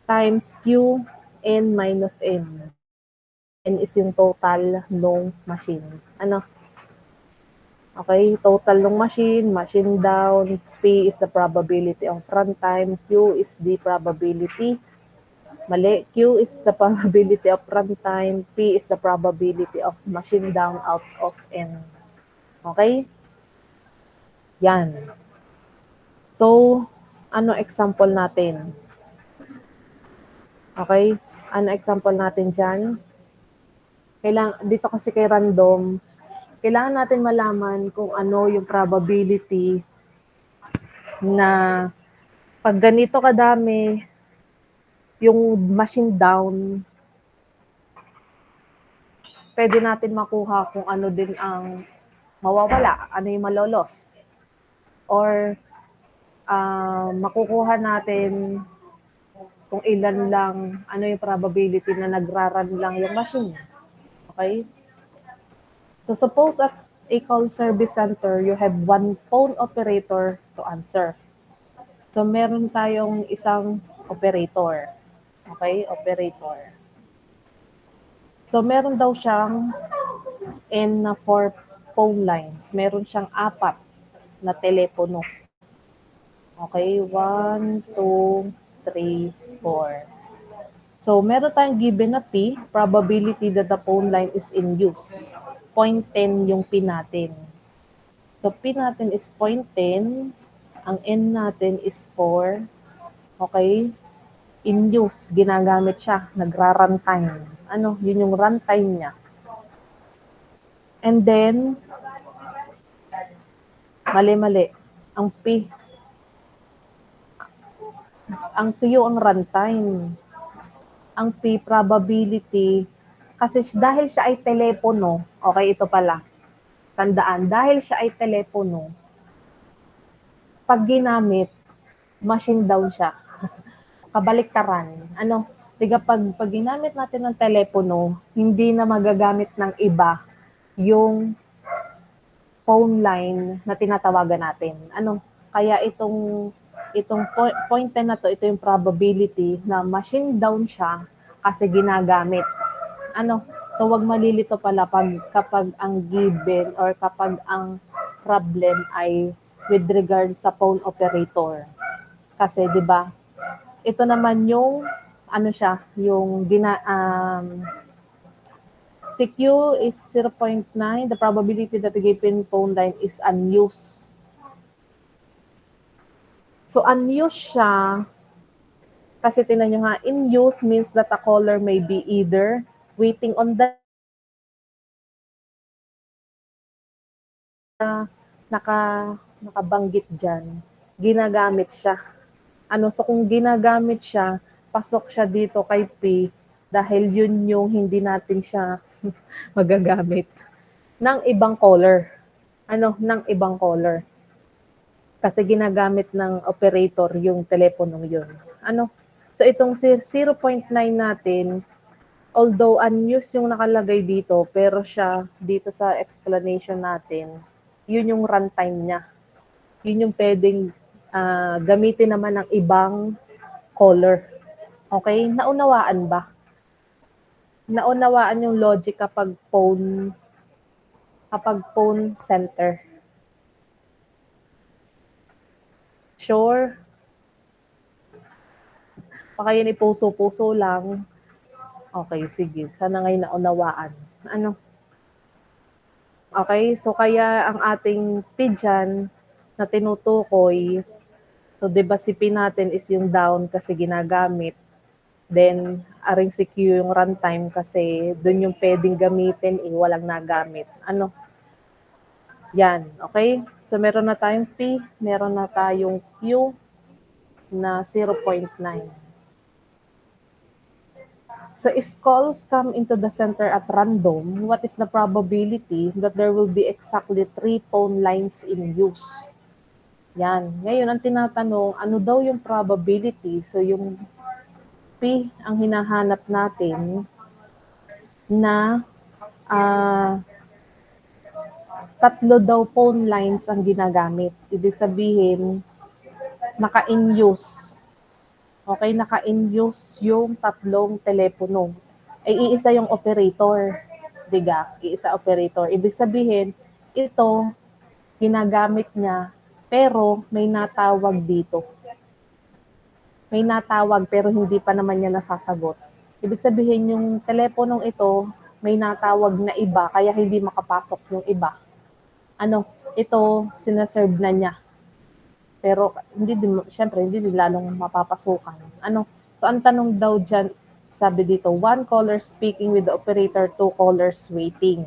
A: times Q, N minus M. N is yung total ng machine. Okay, total ng machine down, P is the probability of runtime, Q is the probability, Q is the probability of runtime, P is the probability of machine down out of N. Okay? Yan. So, ano example natin? Okay? Ano example natin dyan? Dito kasi kay random, kailangan natin malaman kung ano yung probability na pag ganito kadami yung machine down, pwede natin makuha kung ano din ang mawawala, ano yung malolos. Or makukuha natin kung ilan lang, ano yung probability na nagraran lang yung machine. Okay? So suppose at a call service center, you have one phone operator to answer. So meron tayong isang operator. Okay? Operator. So meron daw siyang N na 4 phone lines. Meron siyang 4 na telepono. Okay? 1, 2, 3, 4. So, meron tayong given na P, probability that the phone line is in use. 0.10 yung P natin. So, P natin is 0.10. Ang N natin is 4. Okay? In use, ginagamit siya. Nagra-runtime. Ano? Yun yung runtime niya. And then, mali-mali. Ang P. Ang P yung runtime. Ang P probability, kasi dahil siya ay telepono, okay, ito pala, tandaan, dahil siya ay telepono, pag ginamit, machine down siya. Kabaliktaran. Ano, diga pag ginamit natin ng telepono, hindi na magagamit ng iba yung phone line na tinatawagan natin. Ano, kaya itong point 10 na to, ito yung probability na machine down siya kasi ginagamit. Ano, so wag malilito pala kapag ang given or kapag ang problem ay with regards sa phone operator. Kasi 'di ba? Ito naman yung ano siya, yung CQ is 0.9. The probability that the given phone line is unused. So, unused siya, kasi tinan nyo nga, in use means that a caller may be either waiting on the nakabanggit dyan, ginagamit siya. Ano, so kung ginagamit siya, pasok siya dito kay P dahil yun yung hindi natin siya magagamit ng ibang caller. Ano, ng ibang caller. Kasi ginagamit ng operator yung telepono yun. Ano? So itong 0.9 natin, although unused yung nakalagay dito, pero siya dito sa explanation natin, yun yung runtime niya. Yun yung pwedeng gamitin naman ng ibang caller. Okay? Naunawaan ba? Naunawaan yung logic kapag phone center. Sure? Baka yun ipuso-puso lang. Okay, sige. Sana ngayon naunawaan. Ano? Okay, so kaya ang ating P dyan na tinutukoy, so diba si P natin is yung down kasi ginagamit. Then, aring si Q yung runtime kasi dun yung pwedeng gamitin, walang nagamit. Ano? Yan, okay? So meron na tayong P, meron na tayong Q na 0.9. So if calls come into the center at random, what is the probability that there will be exactly 3 phone lines in use? Yan. Ngayon, ang tinatanong, ano daw yung probability? So yung P ang hinahanap natin na 3 daw phone lines ang ginagamit. Ibig sabihin, naka-in-use. Okay, naka-in-use yung 3 telepono. Ay iisa yung operator. Diga, iisa operator. Ibig sabihin, ito, ginagamit niya, pero may natawag dito. May natawag pero hindi pa naman niya nasasagot. Ibig sabihin, yung teleponong ito, may natawag na iba, kaya hindi makapasok yung iba. Ano, ito, sinaserve na niya. Pero hindi din, syempre, hindi din lalong mapapasukan. Ano? So, ang tanong daw dyan, sabi dito, 1 caller speaking with the operator, 2 callers waiting.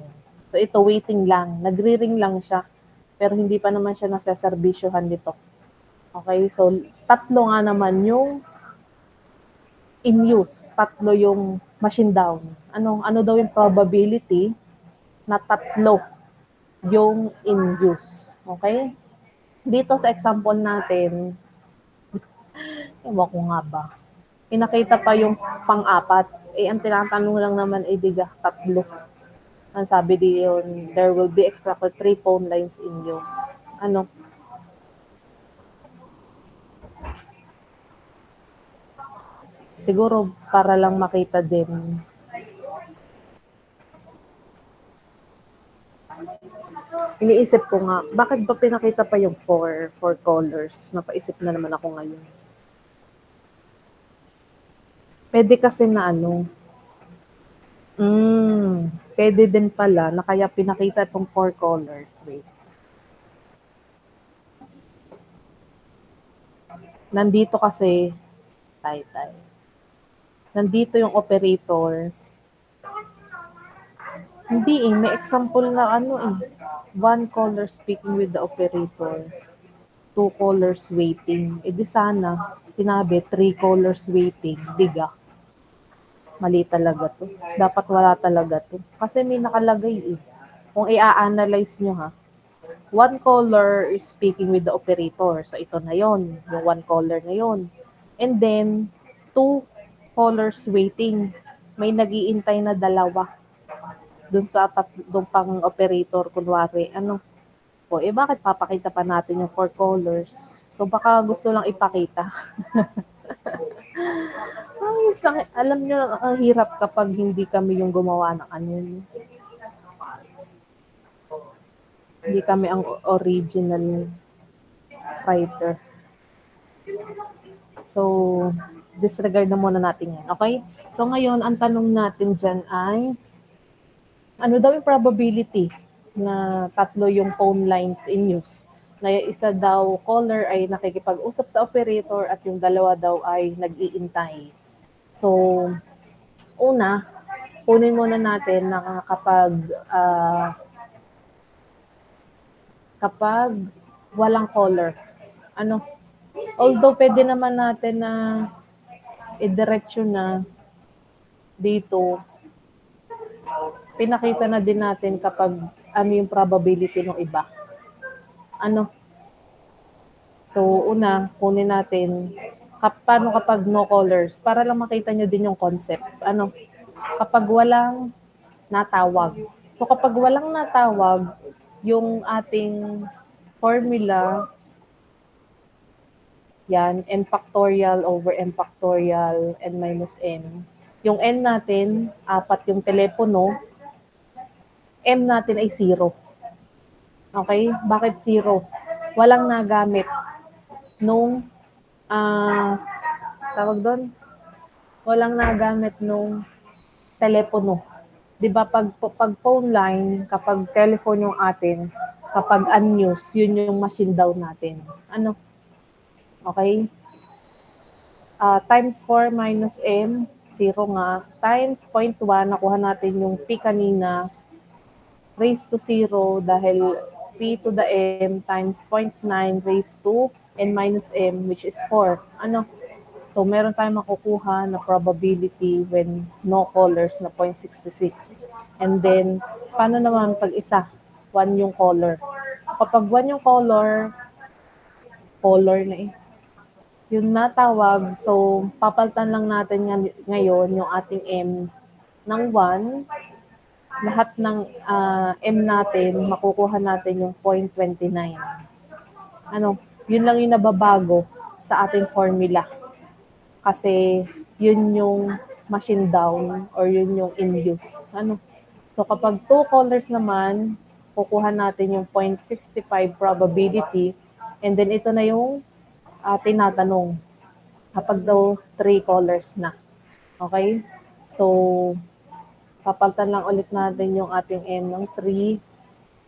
A: So, ito waiting lang. Nagri-ring lang siya. Pero hindi pa naman siya naseserbisyohan nito. Okay, so tatlo nga naman yung in use, tatlo yung machine down. Ano daw yung probability na tatlo yung in use. Okay? Dito sa example natin, ewan ko nga ba, pinakita pa yung pang-apat. Ang tinatanong lang naman ay diga, tatlo. Ang sabi diyon, there will be exactly 3 phone lines in use. Siguro para lang makita din. Iniisip ko nga, bakit ba pinakita pa yung four colors? Napaisip na naman ako ngayon. Pwede kasi na pwede din pala na kaya pinakita itong 4 colors. Wait. Nandito kasi, nandito yung operator. Hindi may example na one caller speaking with the operator, 2 callers waiting. Di sana, sinabi 3 callers waiting, diga. Mali talaga to. Dapat wala talaga to. Kasi may nakalagay Kung i-analyze nyo ha, one caller is speaking with the operator. So ito na yon, yung one caller na yon. And then, 2 callers waiting. May nag-iintay na dalawa. Doon sa tatlong pang operator, kunwari, bakit papakita pa natin yung 4 colors? So, baka gusto lang ipakita. Ay, sakit. Alam nyo, ang hirap kapag hindi kami yung gumawa ng Hindi kami ang original writer. So, disregard na muna natin yan. Okay? So, ngayon, ang tanong natin dyan ay, ano daw yung probability na tatlo yung phone lines in use? Na yung isa daw caller ay nakikipag-usap sa operator at yung dalawa daw ay nag-iintay. So, una, kunin muna natin na kapag walang caller. Although pwede naman natin na i-diretso na dito, pinakita na din natin kapag yung probability ng iba. So, una, kunin natin, paano kapag no callers? Para lang makita nyo din yung concept. Kapag walang natawag. So, kapag walang natawag, yung ating formula, yan, n factorial over m factorial, n minus n. Yung n natin, 4 yung telepono, m natin ay 0. Okay? Bakit 0? Walang nagamit nung, tawag doon? Walang nagamit nung telepono. Diba pag phone line, kapag telephone yung atin, kapag unused, yun yung machine down natin. Okay? Times 4 minus m, 0 nga. Times 0.1, nakuha natin yung p kanina, raised to 0 dahil p to the m times 0.9 raised to n minus m, which is 4. So, meron tayong makukuha na probability when no callers na 0.66. And then, paano naman pag isa? 1 yung caller. Kapag 1 yung caller na yung natawag, so papalitan lang natin ngayon yung ating m ng 1. Lahat ng m natin, makukuha natin yung 0.29. Yun lang yung nababago sa ating formula. Kasi yun yung machine down or yun yung in use. So kapag 2 callers naman, kukuha natin yung 0.55 probability, and then ito na yung tinatanong kapag daw 3 callers na. Okay? So, papalitan lang ulit natin yung ating m ng 3.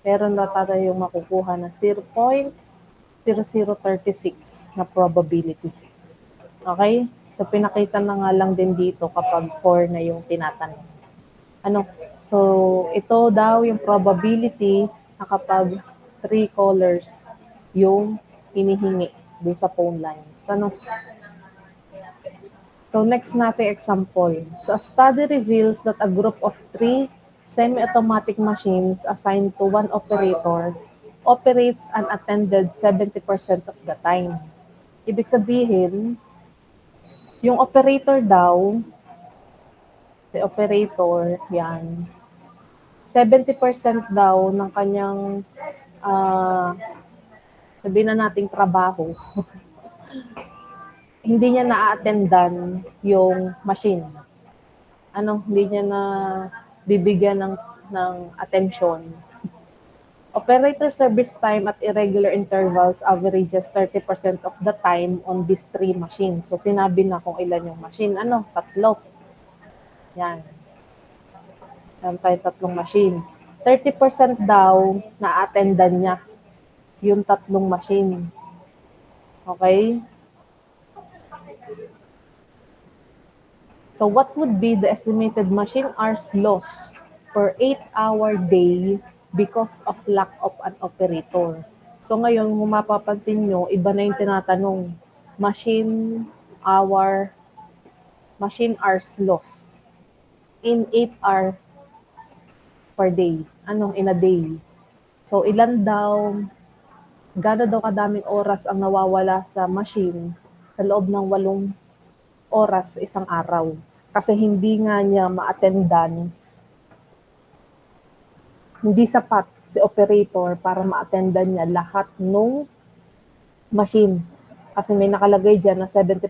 A: Meron na tayo yung makukuha na 0.0036 na probability. Okay? So, pinakita na nga lang din dito kapag 4 na yung tinatanong. So, ito daw yung probability na kapag 3 callers yung hinihingi din sa phone lines. Ano? So, next natin example. So, a study reveals that a group of 3 semi-automatic machines assigned to one operator operates unattended 70% of the time. Ibig sabihin, yung operator daw, si operator, yan, 70% daw ng kanyang sabihin na nating trabaho, hindi niya na-attendan yung machine. Hindi niya na bibigyan ng atensyon. Operator service time at irregular intervals averages 30% of the time on these 3 machines. So, sinabi na kung ilan yung machine. 3. Yan. Meron tayong 3 machine. 30% daw na-attendan niya yung 3 machine. Okay? So what would be the estimated machine hours loss per 8-hour day because of lack of an operator? So ngayon, kung mapapansin nyo, iba na yung tinatanong. Machine hours lost in 8 hour per day. In a day? So ilan daw, gaano daw kadaming oras ang nawawala sa machine sa loob ng 8 oras isang araw. Kasi hindi nga niya ma-attendan, hindi sapat si operator para ma-attendan niya lahat ng machine. Kasi may nakalagay dyan na 70%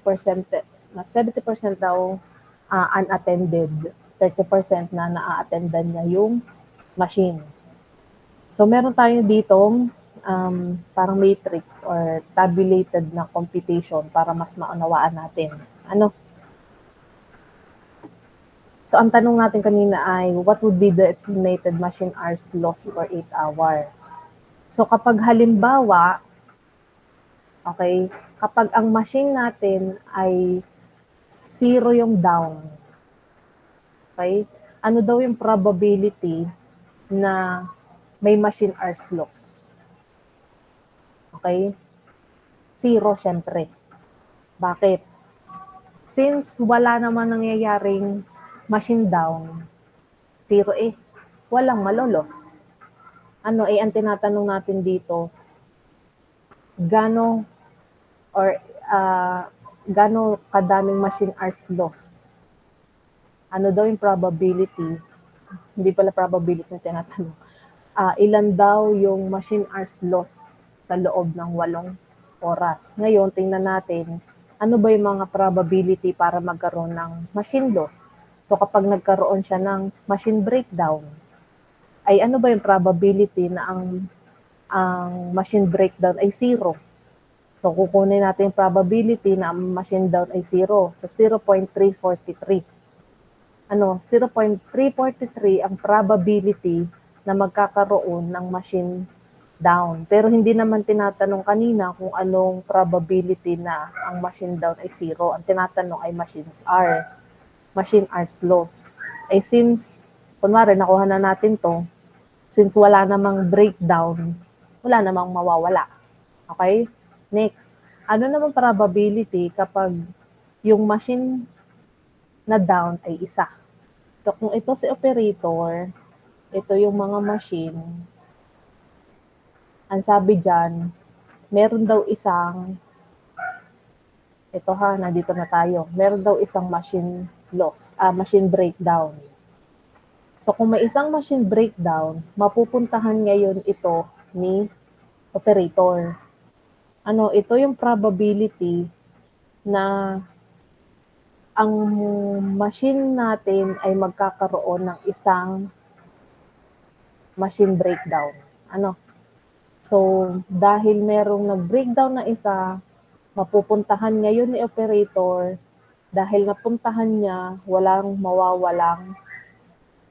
A: daw unattended, 30% na na-attendan niya yung machine. So meron tayo ditong parang matrix or tabulated na computation para mas maunawaan natin. So, ang tanong natin kanina ay, what would be the estimated machine hours lost per 8 hour? So, kapag halimbawa, okay, kapag ang machine natin ay 0 yung down, okay, ano daw yung probability na may machine hours loss? Okay? 0, syempre. Bakit? Since wala naman nangyayaring machine down, 0 walang malolos. Ang tinatanong natin dito, gaano kadaming machine hours lost? Ano daw yung probability? Hindi pala probability na tinatanong. Ilan daw yung machine hours lost sa loob ng 8 oras? Ngayon, tingnan natin, ano ba yung mga probability para magkaroon ng machine loss? So kapag nagkaroon siya ng machine breakdown, ay ano ba yung probability na ang machine breakdown ay 0? So kukunin natin yung probability na ang machine down ay 0. So 0.343. 0.343 ang probability na magkakaroon ng machine down. Pero hindi naman tinatanong kanina kung anong probability na ang machine down ay 0. Ang tinatanong ay machine hours loss. Since, kunwari, nakuha na natin to, since wala namang breakdown, wala namang mawawala. Okay? Next, ano naman probability kapag yung machine na down ay 1? So, kung ito si operator, ito yung mga machine, ang sabi dyan, meron daw isang, nandito na tayo, meron daw isang machine breakdown. So, kung may isang machine breakdown, mapupuntahan ngayon ito ni operator. Ito yung probability na ang machine natin ay magkakaroon ng isang machine breakdown. So, dahil merong nag-breakdown na isa, mapupuntahan ngayon ni operator, dahil napuntahan niya, walang mawawalang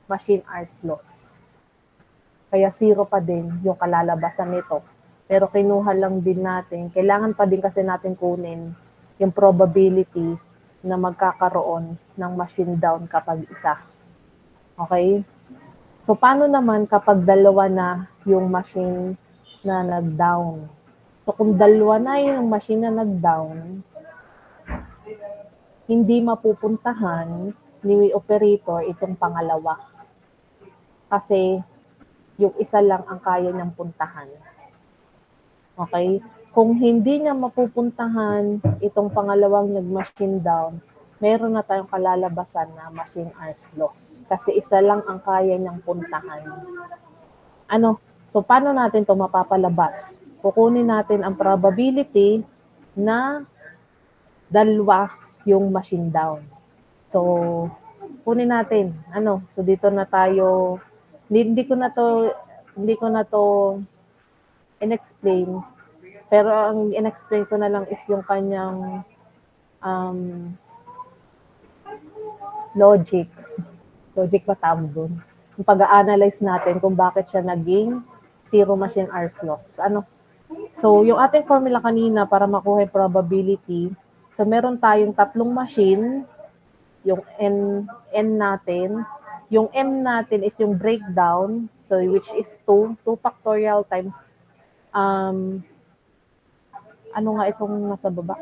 A: machine hours loss. Kaya 0 pa din yung kalalabasan nito. Pero kinuha lang din natin, kailangan pa din kasi natin kunin yung probability na magkakaroon ng machine down kapag 1. Okay? So, paano naman kapag dalawa na yung machine na nag-down? So, kung dalawa na yung machine na nag-down, hindi mapupuntahan ni operator itong pangalawa. Kasi yung isa lang ang kaya niyang puntahan. Okay? Kung hindi niya mapupuntahan itong pangalawang nag-machine down, meron na tayong kalalabasan na machine hours loss. Kasi isa lang ang kaya niyang puntahan. So paano natin ito mapapalabas? Kukunin natin ang probability na dalawa yung machine down. So, kunin natin. So dito na tayo, hindi ko na to in-explain. Pero ang in-explain ko na lang is yung kanyang logic. Logic ba tawag doon? Yung pag-a-analyze natin kung bakit siya naging zero machine hours loss. So, yung ating formula kanina para makuha yung probability, so meron tayong tatlong machine, yung N natin. Yung M natin is yung breakdown, so which is 2 factorial times, ano nga itong nasa baba?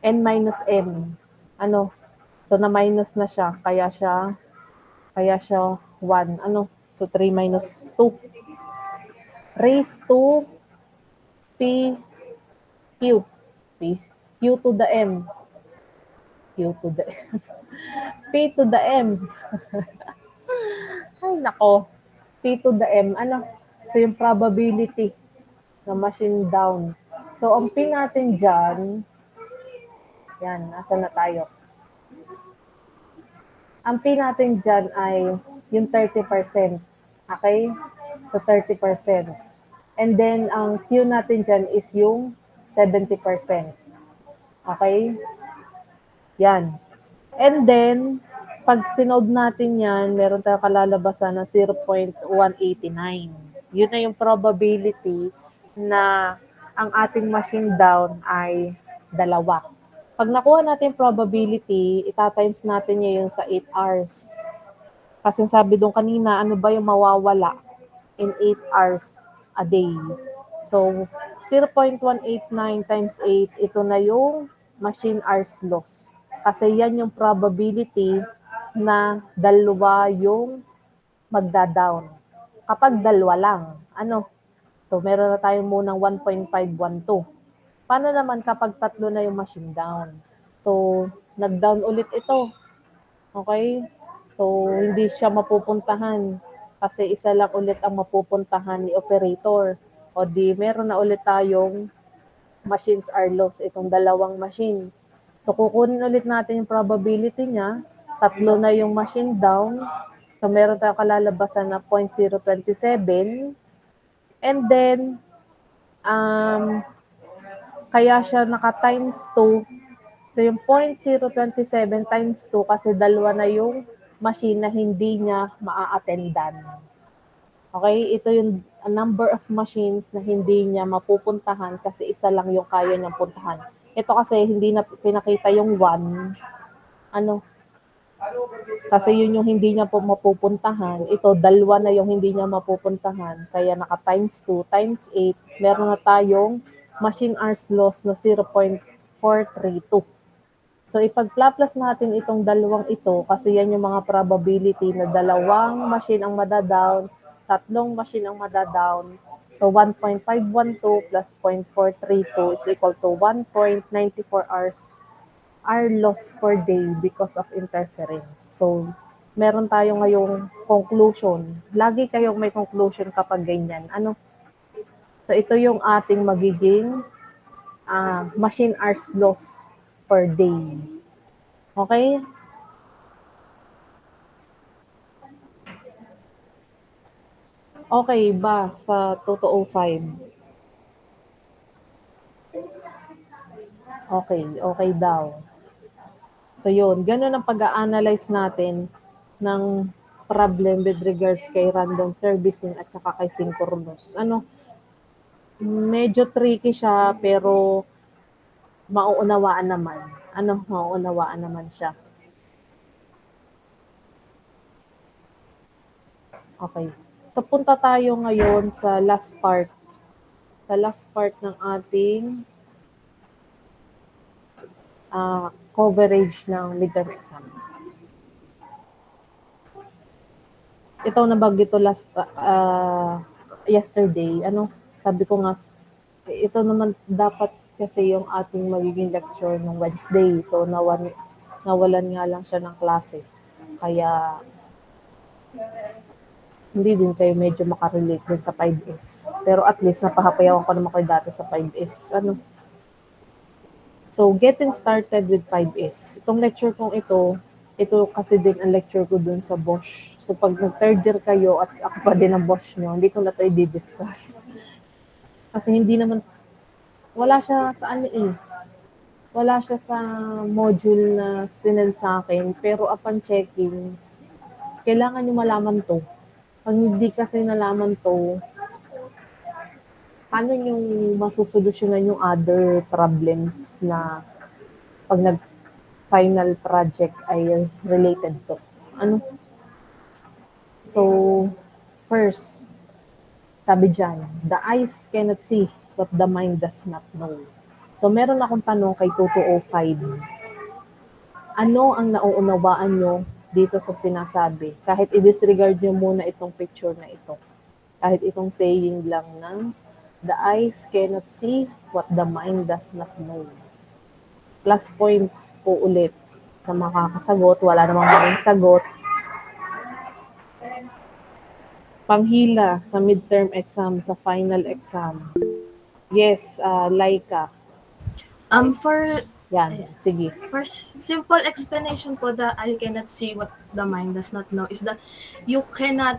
A: N minus M. So na-minus na siya, kaya siya 1. So 3 minus 2. Raised to P, Q. Q to the M. Q to the M. P to the M. Ay, nako. P to the M. So yung probability na machine down. So ang P natin dyan, yan, nasa na tayo? Ang P natin dyan ay yung 30%. Okay? So 30%. And then, ang Q natin dyan is yung 70%. Okay? Yan. And then, pag sinode natin yan, meron tayong kalalabasan na 0.189. Yun na yung probability na ang ating machine down ay dalawa. Pag nakuha natin yung probability, itatimes natin yun sa 8 hours. Kasi sabi doon kanina, ano ba yung mawawala in 8 hours a day? So, 0.189 times 8, ito na yung machine hours loss. Kasi yan yung probability na dalawa yung magda-down. Kapag dalawa lang, So, meron na tayong munang 1.512. Paano naman kapag tatlo na yung machine down? So, nag-down ulit ito. Okay? So, hindi siya mapupuntahan kasi isa lang ulit ang mapupuntahan ni operator. O di, meron na ulit tayong machines are lost, itong dalawang machine. So, kukunin ulit natin yung probability niya. Tatlo na yung machine down. So, meron tayong kalalabasan na 0.027. And then, kaya siya naka-times 2. So, yung 0.027 times 2 kasi dalawa na yung machine na hindi niya maa-attendan. Okay? Ito yung number of machines na hindi niya mapupuntahan kasi isa lang yung kaya niyang puntahan. Ito kasi hindi na pinakita yung 1. Kasi yun yung hindi niya po mapupuntahan. Ito, dalawa na yung hindi niya mapupuntahan. Kaya naka-times 2 times 8, meron na tayong machine hours loss na 0.432. So, ipag-plus natin itong dalawang ito kasi yan yung mga probability na dalawang machine ang madadown, tatlong machine ang madadown. So, 1.512 plus 0.432 is equal to 1.94 hours are lost per day because of interference. So, meron tayo ngayong conclusion. Lagi kayong may conclusion kapag ganyan. So, ito yung ating magiging machine hours loss per day. Okay? Okay ba sa 205? Okay daw. So yun, ganun ang pag-a-analyze natin ng problem with regards kay random servicing at saka kay synchronous. Medyo tricky siya pero mauunawaan naman. Mauunawaan naman siya. Okay. So, punta tayo ngayon sa last part. Sa last part ng ating coverage ng midterm exam. Ito nabanggit ko yesterday. Sabi ko nga, ito naman dapat kasi yung ating magiging lecture ng Wednesday. So, nawalan nga lang siya ng klase. Kaya, hindi din kayo medyo makarelate dun sa 5S. Pero at least, napahapayawan ko naman kayo dati sa 5S. So, getting started with 5S. Itong lecture kong ito kasi din ang lecture ko dun sa Bosch. So, pag nag-third year kayo at ako pa din ang Bosch nyo, hindi ko na ito i-discuss. Kasi hindi naman, wala siya sa wala siya sa module na sinend sa akin. Pero upon checking, kailangan nyo malaman to. Pag hindi kasi nalaman to, paano nyo masusolusyonan yung other problems na pag nag-final project ay related to? So, first, sabi dyan, the eyes cannot see what the mind does not know. So, meron akong tanong kay 2205. Ano ang nauunawaan nyo dito sa sinasabi? Kahit i-disregard nyo muna itong picture na ito. Kahit itong saying lang ng the eyes cannot see what the mind does not know. Plus points po ulit sa makakasagot. Wala namang maling sagot. Panghila sa midterm exam, sa final exam. Yes, Laika. Yan, sige.
B: For simple explanation po, the I cannot see what the mind does not know is that you cannot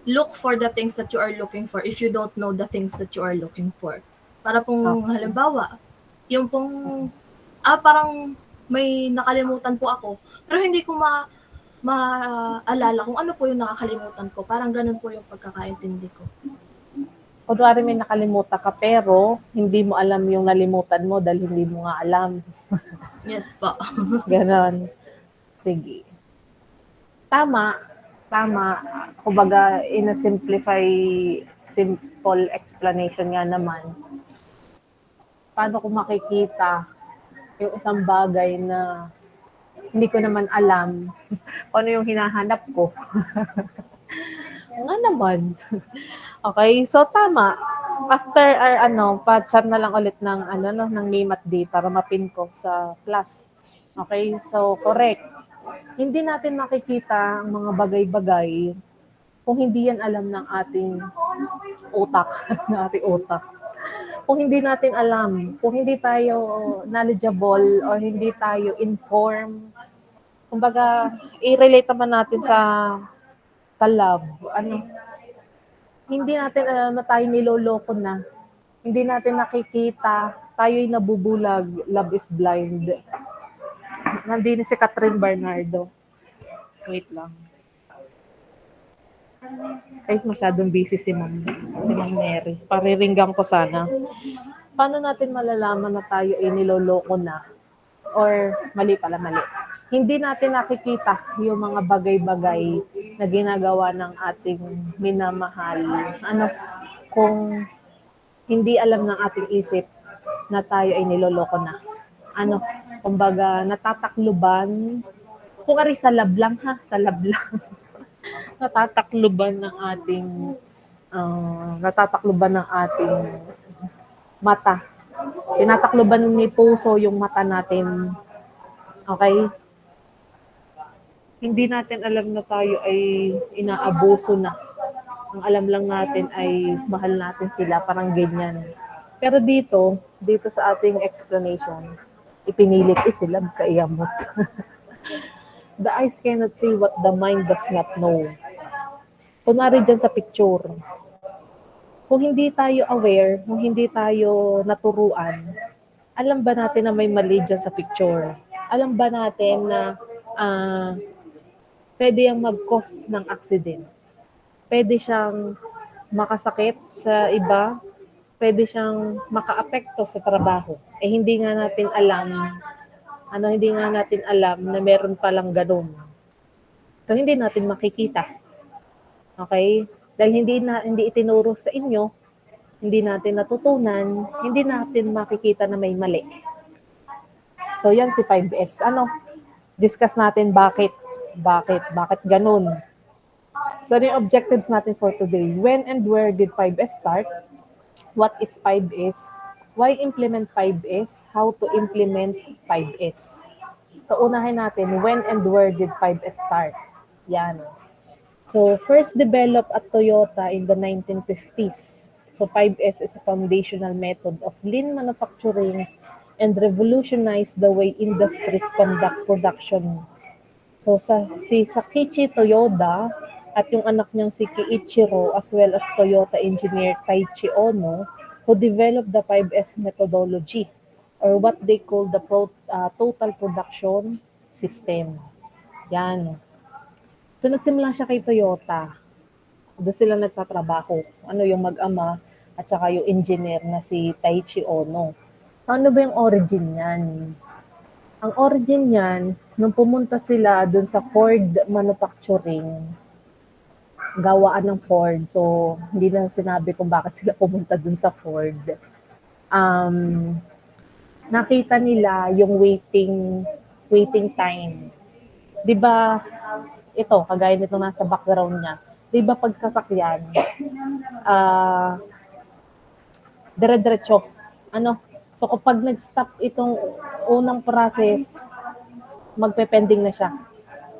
B: look for the things that you are looking for if you don't know the things that you are looking for. Para pong halimbawa, yung pong parang may nakalimutan po ako, pero hindi ko maalala kung ano po yung nakakalimutan ko. Parang ganun po yung pagkakaintindi ko.
A: Kunwari may nakalimutan ka pero hindi mo alam yung nalimutan mo dahil hindi mo nga alam.
B: Yes po.
A: Ganon. Sige. Tama. Kumbaga, in a simple explanation nga naman, paano ko makikita yung isang bagay na hindi ko naman alam kung ano yung hinahanap ko. Nga naman. Okay, so tama. After pa-chat na lang ulit ng ng name at date para mapin ko sa class. Okay, so correct. Hindi natin makikita ang mga bagay-bagay kung hindi yan alam ng ating utak, Kung hindi natin alam, kung hindi tayo knowledgeable or hindi tayo informed, kumbaga, i-relate naman natin sa love. Hindi natin alam na tayo niloloko na. Hindi natin nakikita, tayo'y nabubulag, love is blind. Nandito si Catherine Bernardo. Wait lang. Ay, masyadong busy si Ma'am Mary. Pariringgan ko sana. Paano natin malalaman na tayo ay niloloko na? Or mali. Hindi natin nakikita yung mga bagay-bagay na ginagawa ng ating minamahal. Kung hindi alam ng ating isip na tayo ay niloloko na. Kumbaga, natatakluban. Kung ari sa lab lang. natatakluban ng ating mata. Tinatakluban ni puso yung mata natin. Okay? Hindi natin alam na tayo ay inaabuso na. Ang alam lang natin ay mahal natin sila, parang ganyan. Pero dito sa ating explanation, ipinilit isilab kaiyamot. The eyes cannot see what the mind does not know. Kunwari dyan sa picture, kung hindi tayo aware, kung hindi tayo naturuan, alam ba natin na may mali dyan sa picture? Alam ba natin na pwede yung mag-cause ng accident? Pwede siyang makasakit sa iba? Pwede siyang maka-apekto sa trabaho? Hindi nga natin alam na meron palang ganun. So, hindi natin makikita. Okay? Dahil hindi itinuro sa inyo, hindi natin natutunan, hindi natin makikita na may mali. So yan si 5S. Discuss natin bakit ganun. So ano yung objectives natin for today? When and where did 5S start? What is 5S? Why implement 5S? How to implement 5S? So unahin natin, when and where did 5S start? Yan. So first developed at Toyota in the 1950s. So 5S is a foundational method of lean manufacturing and revolutionized the way industries conduct production. So si Sakichi Toyoda at yung anak niyang si Kiichiro as well as Toyota engineer Taichi Ono who developed the 5S methodology or what they call the total production system. Yan. So nagsimula siya kay Toyota. Doon sila nagtatrabaho. Yung mag-ama at saka yung engineer na si Taichi Ono. Ano ba yung origin niyan? Ang origin niyan, nung pumunta sila dun sa Ford Manufacturing, gawaan ng Ford. So, hindi na sinabi kung bakit sila pumunta dun sa Ford. Nakita nila yung waiting time. 'Di ba, ito, kagaya nito nasa background niya, 'di ba pag sasakyan, dire-diretso, so kapag nag-stop itong unang process, magpe-pending na siya.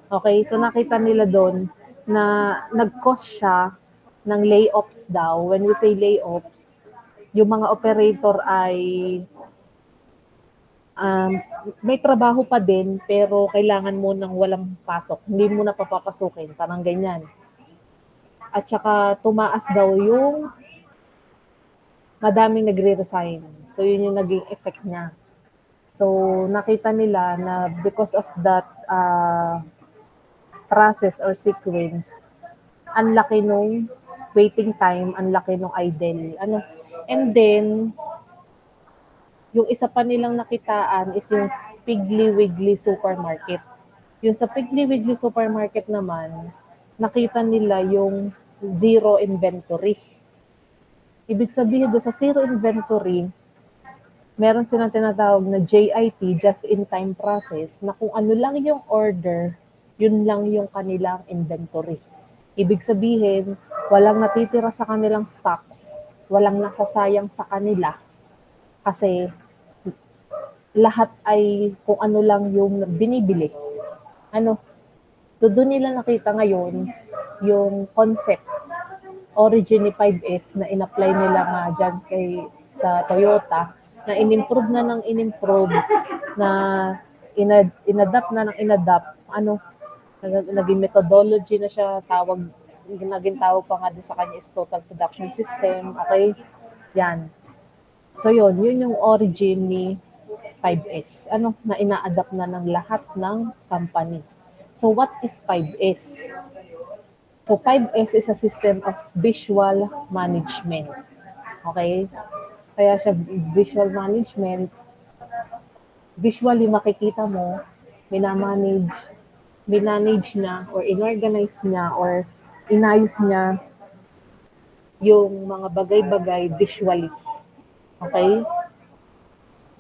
A: Okay, so nakita nila doon na nag-cause siya ng layoffs daw. When we say layoffs, yung mga operator ay may trabaho pa din pero kailangan mo nang walang pasok. Hindi mo na papapasukin, parang ganyan. At saka tumaas daw yung madaming nagre-resign. So yun yung naging effect niya. So nakita nila na because of that process or sequence, ang laki nung waiting time, ang laki nung idle. And then, yung isa pa nilang nakitaan is yung Piggly Wiggly Supermarket. Yung sa Piggly Wiggly Supermarket naman, nakita nila yung zero inventory. Ibig sabihin doon sa zero inventory, meron silang tinatawag na JIP, just-in-time process, na kung ano lang yung order, yun lang yung kanilang inventory. Ibig sabihin, walang natitira sa kanilang stocks, walang nasasayang sa kanila, kasi lahat ay kung ano lang yung binibili. So doon nila nakita ngayon yung concept, origin ni 5S na in-apply nila nga dyan sa Toyota, na in-improve na in-adapt na ng in-adapt, naging methodology na siya, naging tawag pa nga din sa kanya is total production system, okay? Yan. So yun yung origin ni 5S, na ina-adapt na ng lahat ng company. So what is 5S? So 5S is a system of visual management. Okay? Kaya siya visual management, visually makikita mo, minanage niya or inorganize niya or inayos niya yung mga bagay-bagay visually. Okay?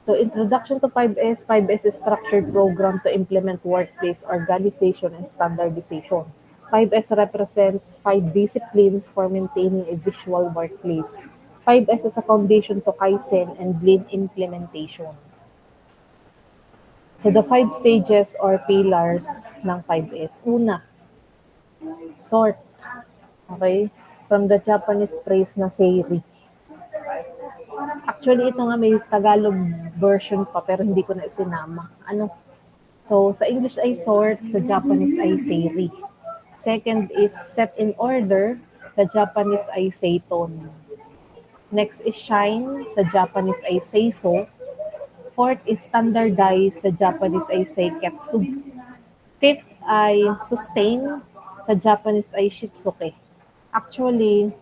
A: So introduction to 5S. 5S is structured program to implement workplace organization and standardization. 5S represents 5 disciplines for maintaining a visual workplace. 5S is a foundation to Kaizen and Lean implementation. So the 5 stages or pillars ng 5S. Una, sort. Okay? From the Japanese phrase na seiri. Actually, ito nga may Tagalog version pa pero hindi ko na sinama. So sa English ay sort, sa Japanese ay seiri. Second is set in order, sa Japanese ay seiton. Next is shine, sa Japanese ay seiso. Fourth is standardize, sa Japanese ay seiketsu. Fifth ay sustain, sa Japanese ay shitsuke. Actually,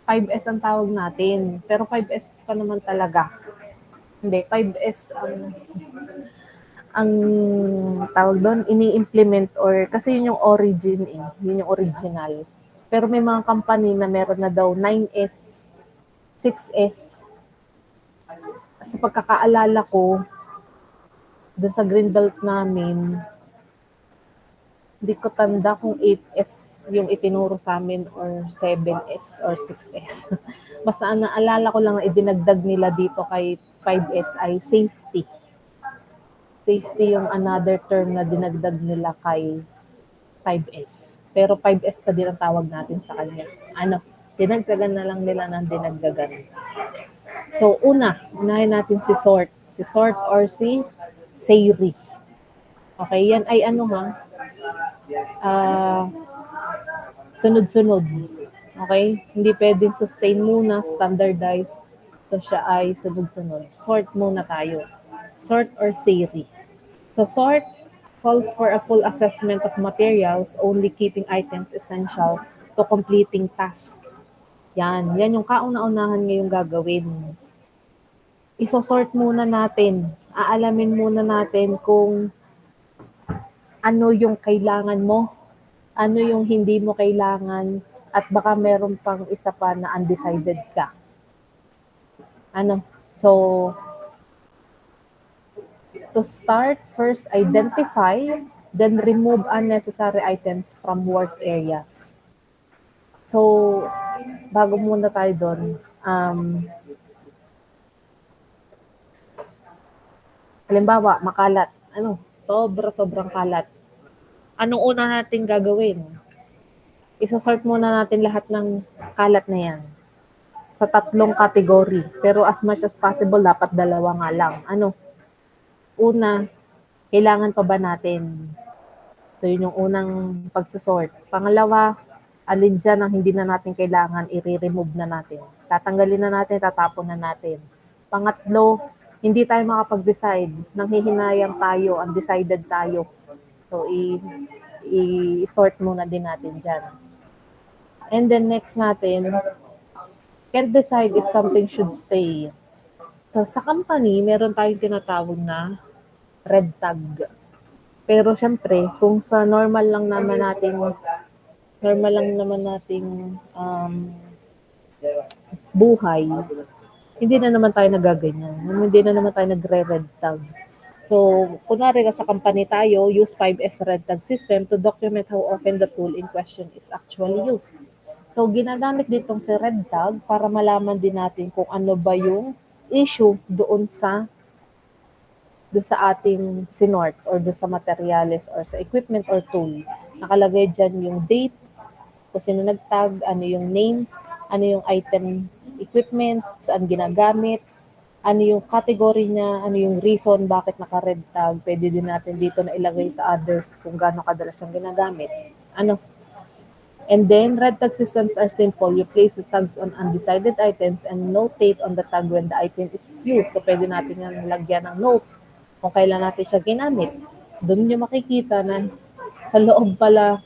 A: 5S ang tawag natin, pero 5S pa naman talaga. Hindi, 5S ang tawag doon, ini-implement or kasi yun yung origin yun yung original. Pero may mga company na meron na daw 9S, 6S. Sa pagkakaalala ko, doon sa Greenbelt namin, hindi ko tanda kung 8S yung itinuro sa amin or 7S or 6S. Basta ang naalala ko lang na idinagdag nila dito kay 5S ay safety. Safety yung another term na dinagdag nila kay 5S. Pero 5S pa din ang tawag natin sa kanya. Dinagdagan na lang nila ng dinagdagan. So, unahin natin si sort. Si sort or si Sayri. Okay, yan ay sunod-sunod. Okay? Hindi pwedeng sustain muna, standardize. So, siya ay sunod-sunod. Sort muna tayo. Sort or Sayri. So, sort calls for a full assessment of materials, only keeping items essential to completing task. Yan yung kauna-unahan ngayong gagawin. Isosort muna natin. Aalamin muna natin kung ano yung kailangan mo, ano yung hindi mo kailangan, at baka meron pang isa pa na undecided ka. So, to start, first identify, then remove unnecessary items from work areas. So, bago muna tayo doon, halimbawa, makalat. Sobrang kalat. Anong una natin gagawin? Isosort muna natin lahat ng kalat na yan sa 3 category. Pero as much as possible, dapat 2 nga lang. Una, kailangan pa ba natin? So, yun yung unang pagsosort. Pangalawa, alin dyan ang hindi na natin kailangan, i-remove na natin. Tatanggalin na natin, tatapon na natin. Pangatlo, hindi tayo makapag-decide. Nanghihinayang tayo, undecided tayo. So, i-sort muna din natin dyan. And then next natin, can't decide if something should stay. So, sa company, meron tayong tinatawag na red tag. Pero syempre, kung sa normal lang naman nating buhay, hindi na naman tayo nagaganyan. Hindi na naman tayo nagre-red tag. So, kunwari sa company tayo, use 5S red tag system to document how often the tool in question is actually used. So, ginagamit ditong si red tag para malaman din natin kung ano ba yung issue doon sa ating sinort or doon sa materials or sa equipment or tool. Nakalagay dyan yung date, kung sino nag-tag, ano yung name, ano yung item, equipment, saan ginagamit, ano yung category niya, ano yung reason bakit naka-red tag. Pwede din natin dito na ilagay sa others kung gaano kadalas yung ginagamit. And then, red tag systems are simple. You place the tags on undecided items and notate on the tag when the item is used. So, pwede natin yan lagyan ng note kung kailan natin siya ginamit. Doon nyo makikita na sa loob pala,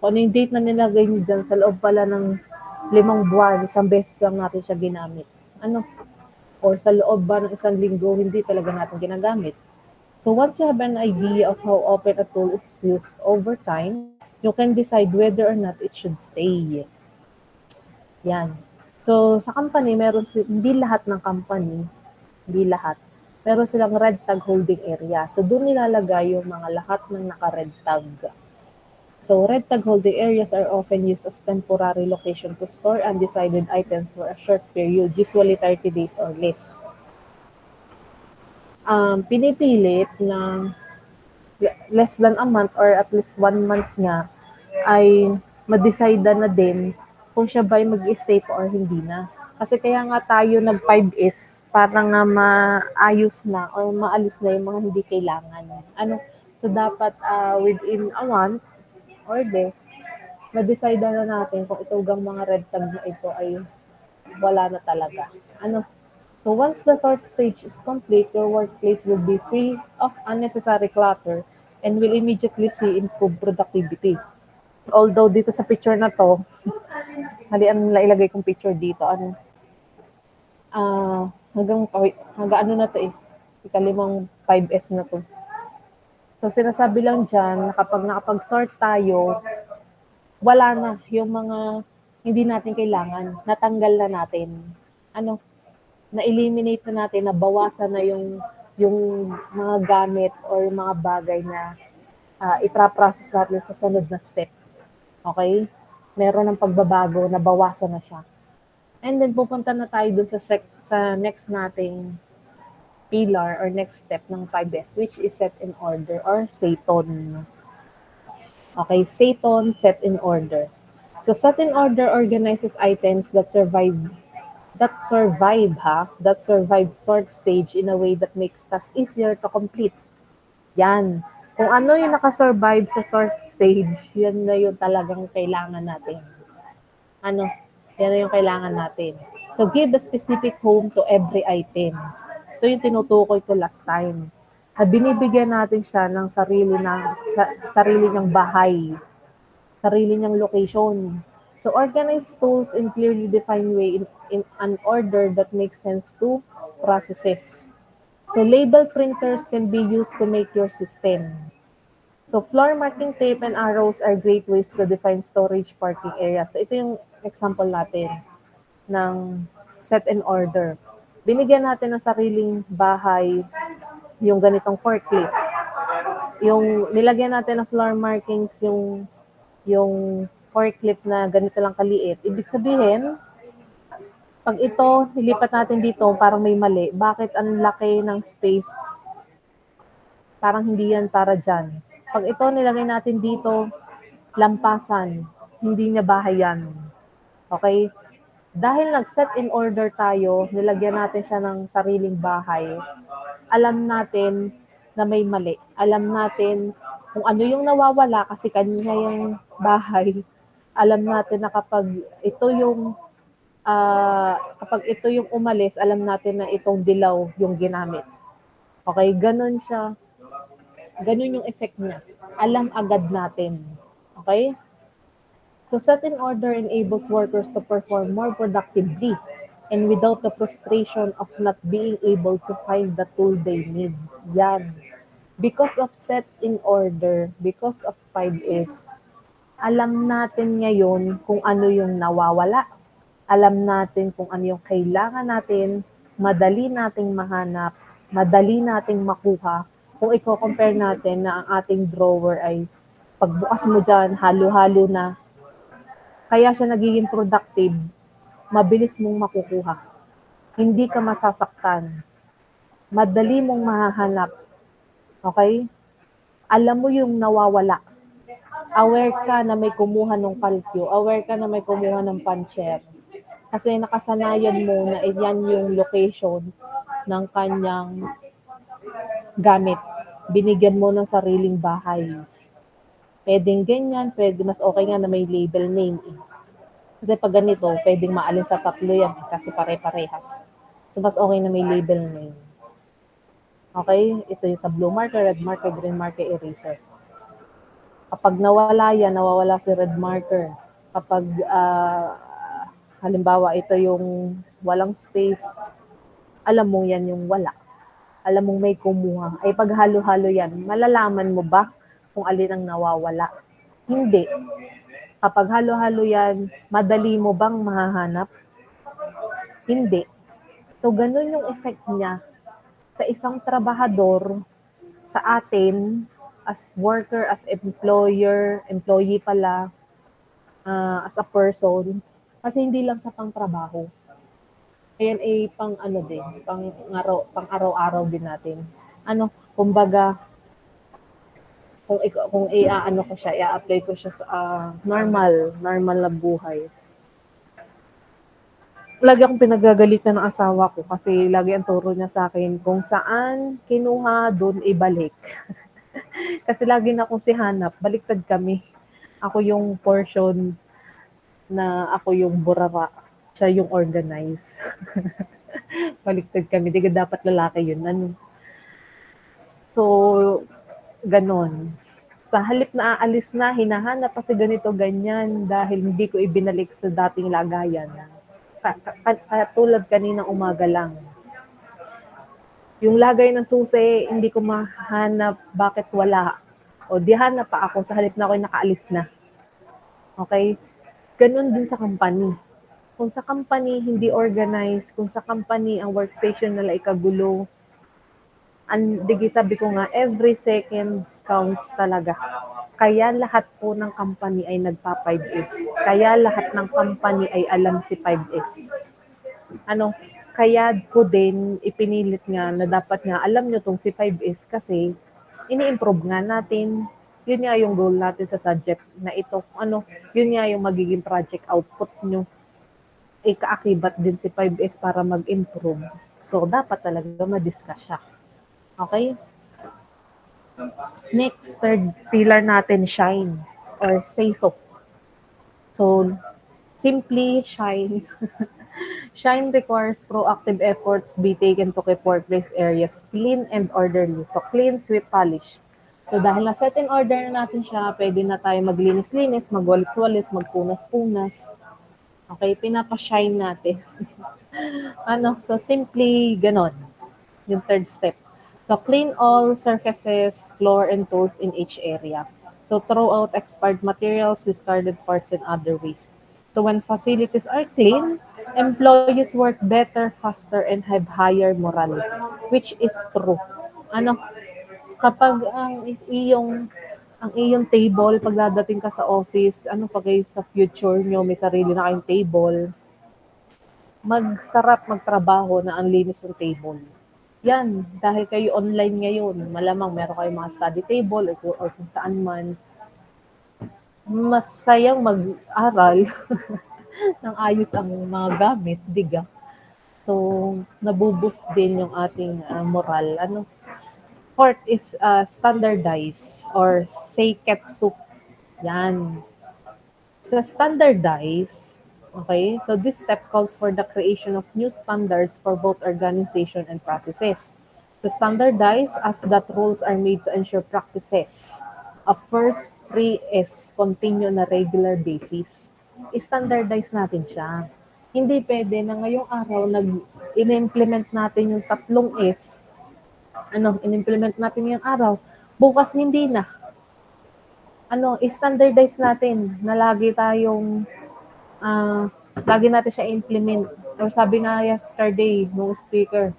A: kung ano yung date na nilagay nyo dyan, sa loob pala ng 5 buwan, 1 beses lang natin siya ginamit. Or sa loob ba ng 1 linggo, hindi talaga natin ginagamit. So once you have an idea of how often a tool is used over time, you can decide whether or not it should stay. Yan. So sa company, hindi lahat ng company, hindi lahat, meron silang red tag holding area. So doon nilalagay yung mga lahat ng naka-red tag. So red tag holding areas are often used as temporary location to store undecided items for a short period, usually 30 days or less. Pinipilit na less than a month or at least 1 month nga ay ma-decide na din kung siya ba ay mag-stay pa or hindi na. Kasi kaya nga tayo nag-5S para nga maayos na or maalis na yung mga hindi kailangan. So dapat within a month or less, ma-decide na natin kung itugang mga red tag na ito ay wala na talaga. So once the sort stage is complete, your workplace will be free of unnecessary clutter and will immediately see improved productivity. Although dito sa picture na to, halian nila ilagay kong picture dito, hanggang ano na to ika-5 5S na to. So sinasabi lang dyan na kapag nakapag-sort tayo, wala na yung mga hindi natin kailangan, natanggal na natin. Na-eliminate na natin, nabawasan na yung mga gamit or mga bagay na ipaprocess natin sa sunod na step. Okay? Meron ng pagbabago, nabawasan na siya. And then pupunta na tayo dun sa next nating pillar or next step ng 5S, which is set in order or SATON. Okay, SATON, set in order. So set in order organizes items that survive sort stage in a way that makes tasks easier to complete. Yan. Kung ano yung nakasurvive sa sort stage, yan na yung talagang kailangan natin. Yan na yung kailangan natin. So give a specific home to every item. Ito yung tinutukoy ko last time. Na binibigyan natin siya ng sarili niyang bahay, sarili niyang location. So organize tools in clearly defined way in an order that makes sense to processes. So label printers can be used to make your system. So floor marking tape and arrows are great ways to define storage parking areas. So ito yung example natin ng set and order. Binigyan natin ng sariling bahay yung ganitong forklift. Yung nilagyan natin ng floor markings yung forklift na ganito lang kaliit. Ibig sabihin, pag ito nilipat natin dito, parang may mali. Bakit ang laki ng space? Parang hindi yan para dyan. Pag ito nilagay natin dito, lampasan, hindi niya bahay yan. Okay? Dahil nag-set in order tayo, nilagyan natin siya ng sariling bahay, alam natin na may mali. Alam natin kung ano yung nawawala kasi kanya yung bahay. Alam natin na kapag ito yung umalis, alam natin na itong dilaw yung ginamit. Okay, ganun siya. Ganun yung effect niya. Alam agad natin. Okay? So set in order enables workers to perform more productively and without the frustration of not being able to find the tool they need. Yan. Because of set in order, because of 5S, alam natin ngayon kung ano yung nawawala. Alam natin kung ano yung kailangan natin, madali nating mahanap, madali nating makuha. Kung i-compare natin na ang ating drawer ay pagbukas mo dyan, halo-halo na, kaya siya nagiging productive, mabilis mong makukuha. Hindi ka masasaktan. Madali mong mahahanap. Okay? Alam mo yung nawawala. Aware ka na may kumuha ng kalkyo. Aware ka na may kumuha ng puncher. Kasi nakasanayan mo na yan yung location ng kanyang gamit. Binigyan mo ng sariling bahay. Pwedeng ganyan, pwede mas okay nga na may label name. Kasi pag ganito, pwedeng maalin sa tatlo yan kasi pare-parehas. So mas okay na may label name. Okay? Ito yung sa blue marker, red marker, green marker, eraser. Kapag nawala yan, nawawala si red marker. Kapag halimbawa, ito yung walang space, alam mo yan yung wala. Alam mong may kumuha. Ay pag halo-halo yan, malalaman mo ba kung alin ang nawawala? Hindi. Kapag halo-halo yan, madali mo bang mahahanap? Hindi. So, ganun yung effect niya sa isang trabahador, sa atin, as worker, as employee pala, as a person, kasi hindi lang siya pang trabaho. Ayan ay pang din, pang araw-araw din natin. Kumbaga, kung ko siya, i-apply ko siya sa normal na buhay. Lagi akong pinagagalitan ng asawa ko kasi lagi ang turo niya sa akin kung saan kinuha, doon ibalik. Kasi lagi na akong si hanap, baliktad kami. Ako yung portion na ako yung burara, siya yung organize. Baliktad kami, di dapat lalaki yun. So, ganon. Sa halip na aalis na, hinahanap kasi ganito, ganyan, dahil hindi ko ibinalik sa dating lagayan. Tulad kanina umaga lang. Yung lagay ng susi, hindi ko mahanap bakit wala. O di hanap pa ako sa halip na ako'y nakaalis na. Okay? Ganun din sa company. Kung sa company hindi organized, kung sa company ang workstation nila ikagulo, sabi ko nga, every seconds counts talaga. Kaya lahat po ng company ay nagpa 5S. Kaya lahat ng company ay alam si 5S. Kaya ko din ipinilit nga na dapat nga alam nyo tong si 5S kasi ini-improve nga natin. Yun nga yung goal natin sa subject na ito. Yun nga yung magiging project output nyo. Kaakibat din si 5S para mag-improve. So, dapat talaga ma-discuss siya. Okay? Next, third pillar natin, shine or say so. So, simply shine. Shine requires proactive efforts be taken to keep workplace areas clean and orderly. So, clean, sweep, polish. So, dahil na-set in order na natin siya, pwede na tayo maglinis-linis, magwalis-walis, magpunas-punas. Okay, pinapa-shine natin. So simply ganon, yung third step. So clean all surfaces, floor, and tools in each area. So throw out expired materials, discarded parts, and other waste. So when facilities are clean, employees work better, faster, and have higher morale, which is true. Kapag ang iyong table, pagdadating ka sa office, pag sa future nyo, may sarili na kayong table, magsarap magtrabaho na ang linis ng table. Yan, dahil kayo online ngayon, malamang meron kayong mga study table or kung saan man, masayang mag-aral ng ayos ang mga gamit, diga. So, nabuboost din yung ating moral. Fourth is standardize or seiketsu. Yan. Sa standardize, okay, so this step calls for the creation of new standards for both organization and processes. To standardize as that rules are made to ensure practices of first 3S continue na regular basis. I-standardize natin siya. Hindi pwede na ngayong araw in-implement natin yung 3S. In-implement natin yung araw. Bukas hindi na. I-standardize natin na lagi natin siya implement. Or sabi nga yesterday, nung speaker,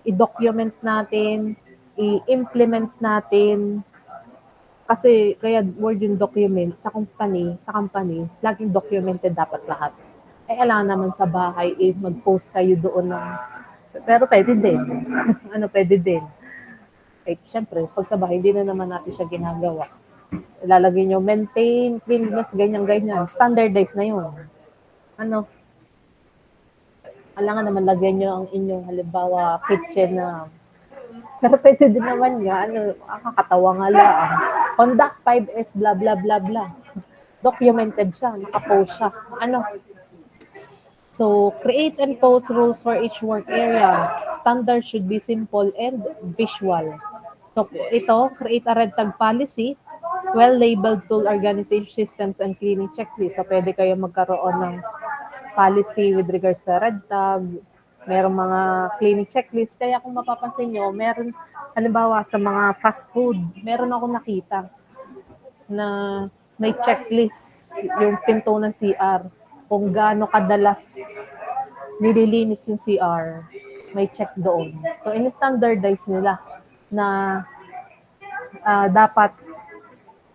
A: i-document natin, i-implement natin, kasi kaya word yung document sa company, laging documented dapat lahat. Alam naman sa bahay, mag-post kayo doon pero pwede din. Pwede din. Siyempre, pag sa bahay, hindi na naman natin siya ginagawa. Ilalagay nyo, maintain, cleanliness, ganyan-ganyan. Standardize na yun. Alangan naman lagyan nyo ang inyong halimbawa kitchen na pero pwede din naman nga, kakatawa nga lang. Conduct 5S, blah, blah, blah, blah. Documented siya, nakapost siya. So, create and post rules for each work area. Standard should be simple and visual. So, ito, create a red tag policy, well-labeled tool organization systems and cleaning checklist. So, pwede kayo magkaroon ng policy with regards sa red tag, merong mga cleaning checklist. Kaya kung mapapansin nyo, meron, halimbawa sa mga fast food, meron ako nakita na may checklist yung pinto ng CR. Kung gaano kadalas nililinis yung CR, may check doon. So, in-standardize nila na dapat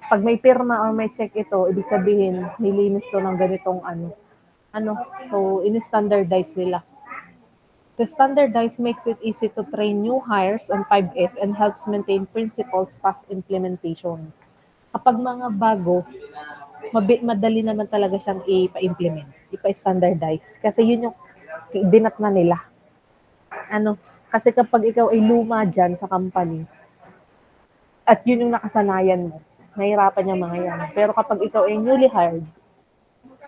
A: pag may pirma or may check ito, ibig sabihin, nilinis to ng ganitong so in-standardize nila. The standardize makes it easy to train new hires on 5S and helps maintain principles past implementation. Kapag mga bago, madali naman talaga siyang ipa-implement, ipa-standardize. Kasi yun yung dinat na nila. Kasi kapag ikaw ay luma dyan sa company, at yun yung nakasanayan mo, nahirapan yung mga yan. Pero kapag ikaw ay newly hired,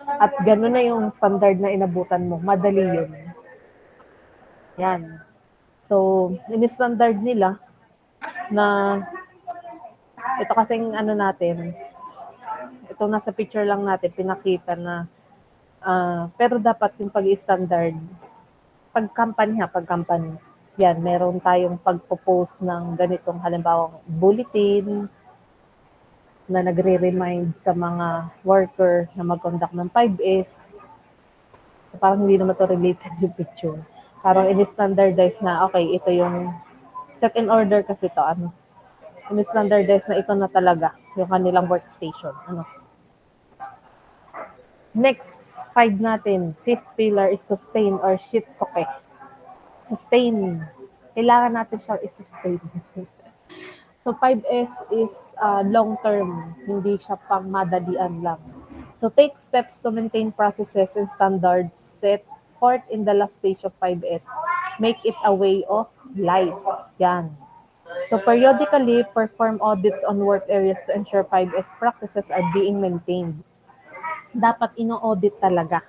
A: at gano'n na yung standard na inabutan mo, madali yun. Yan. So, in-standard nila na ito kasing natin, ito nasa picture lang natin, pinakita na pero dapat yung pag-standard, pag company, yan, meron tayong pagpo-post ng ganitong halimbawa bulletin, na nagre-remind sa mga worker na mag-conduct ng 5S. So, parang hindi naman to related yung picture. Parang in-standardize na, okay, ito yung set in order kasi to, in-standardize na ito na talaga yung kanilang workstation. Next, 5 natin. Fifth pillar is sustain or shitsuke. Sustain. Kailangan natin siyang i-sustain. So 5S is long-term, hindi siya pang madalian lang. So take steps to maintain processes and standards set forth in the last stage of 5S. Make it a way of life. Yan. So periodically, perform audits on work areas to ensure 5S practices are being maintained. Dapat ino-audit talaga.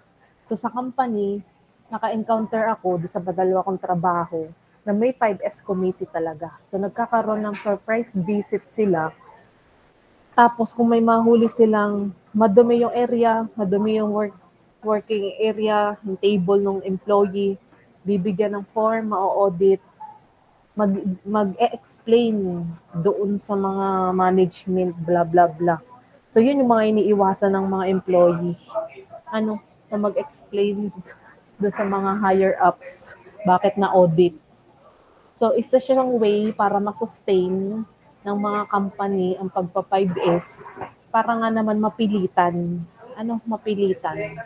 A: So sa company, naka-encounter ako sa dalawa kong trabaho na may 5S committee talaga. So nagkakaroon ng surprise visit sila. Tapos kung may mahuli silang madumi yung area, madumi yung working area, yung table ng employee, bibigyan ng form, ma-audit, mag-explain doon sa mga management, blah, blah, blah. So yun yung mga iniiwasan ng mga employee. Na mag-explain doon sa mga higher ups, bakit na audit. So, isa siyang way para masustain ng mga company ang pagpa-5S para nga naman mapilitan. Mapilitan.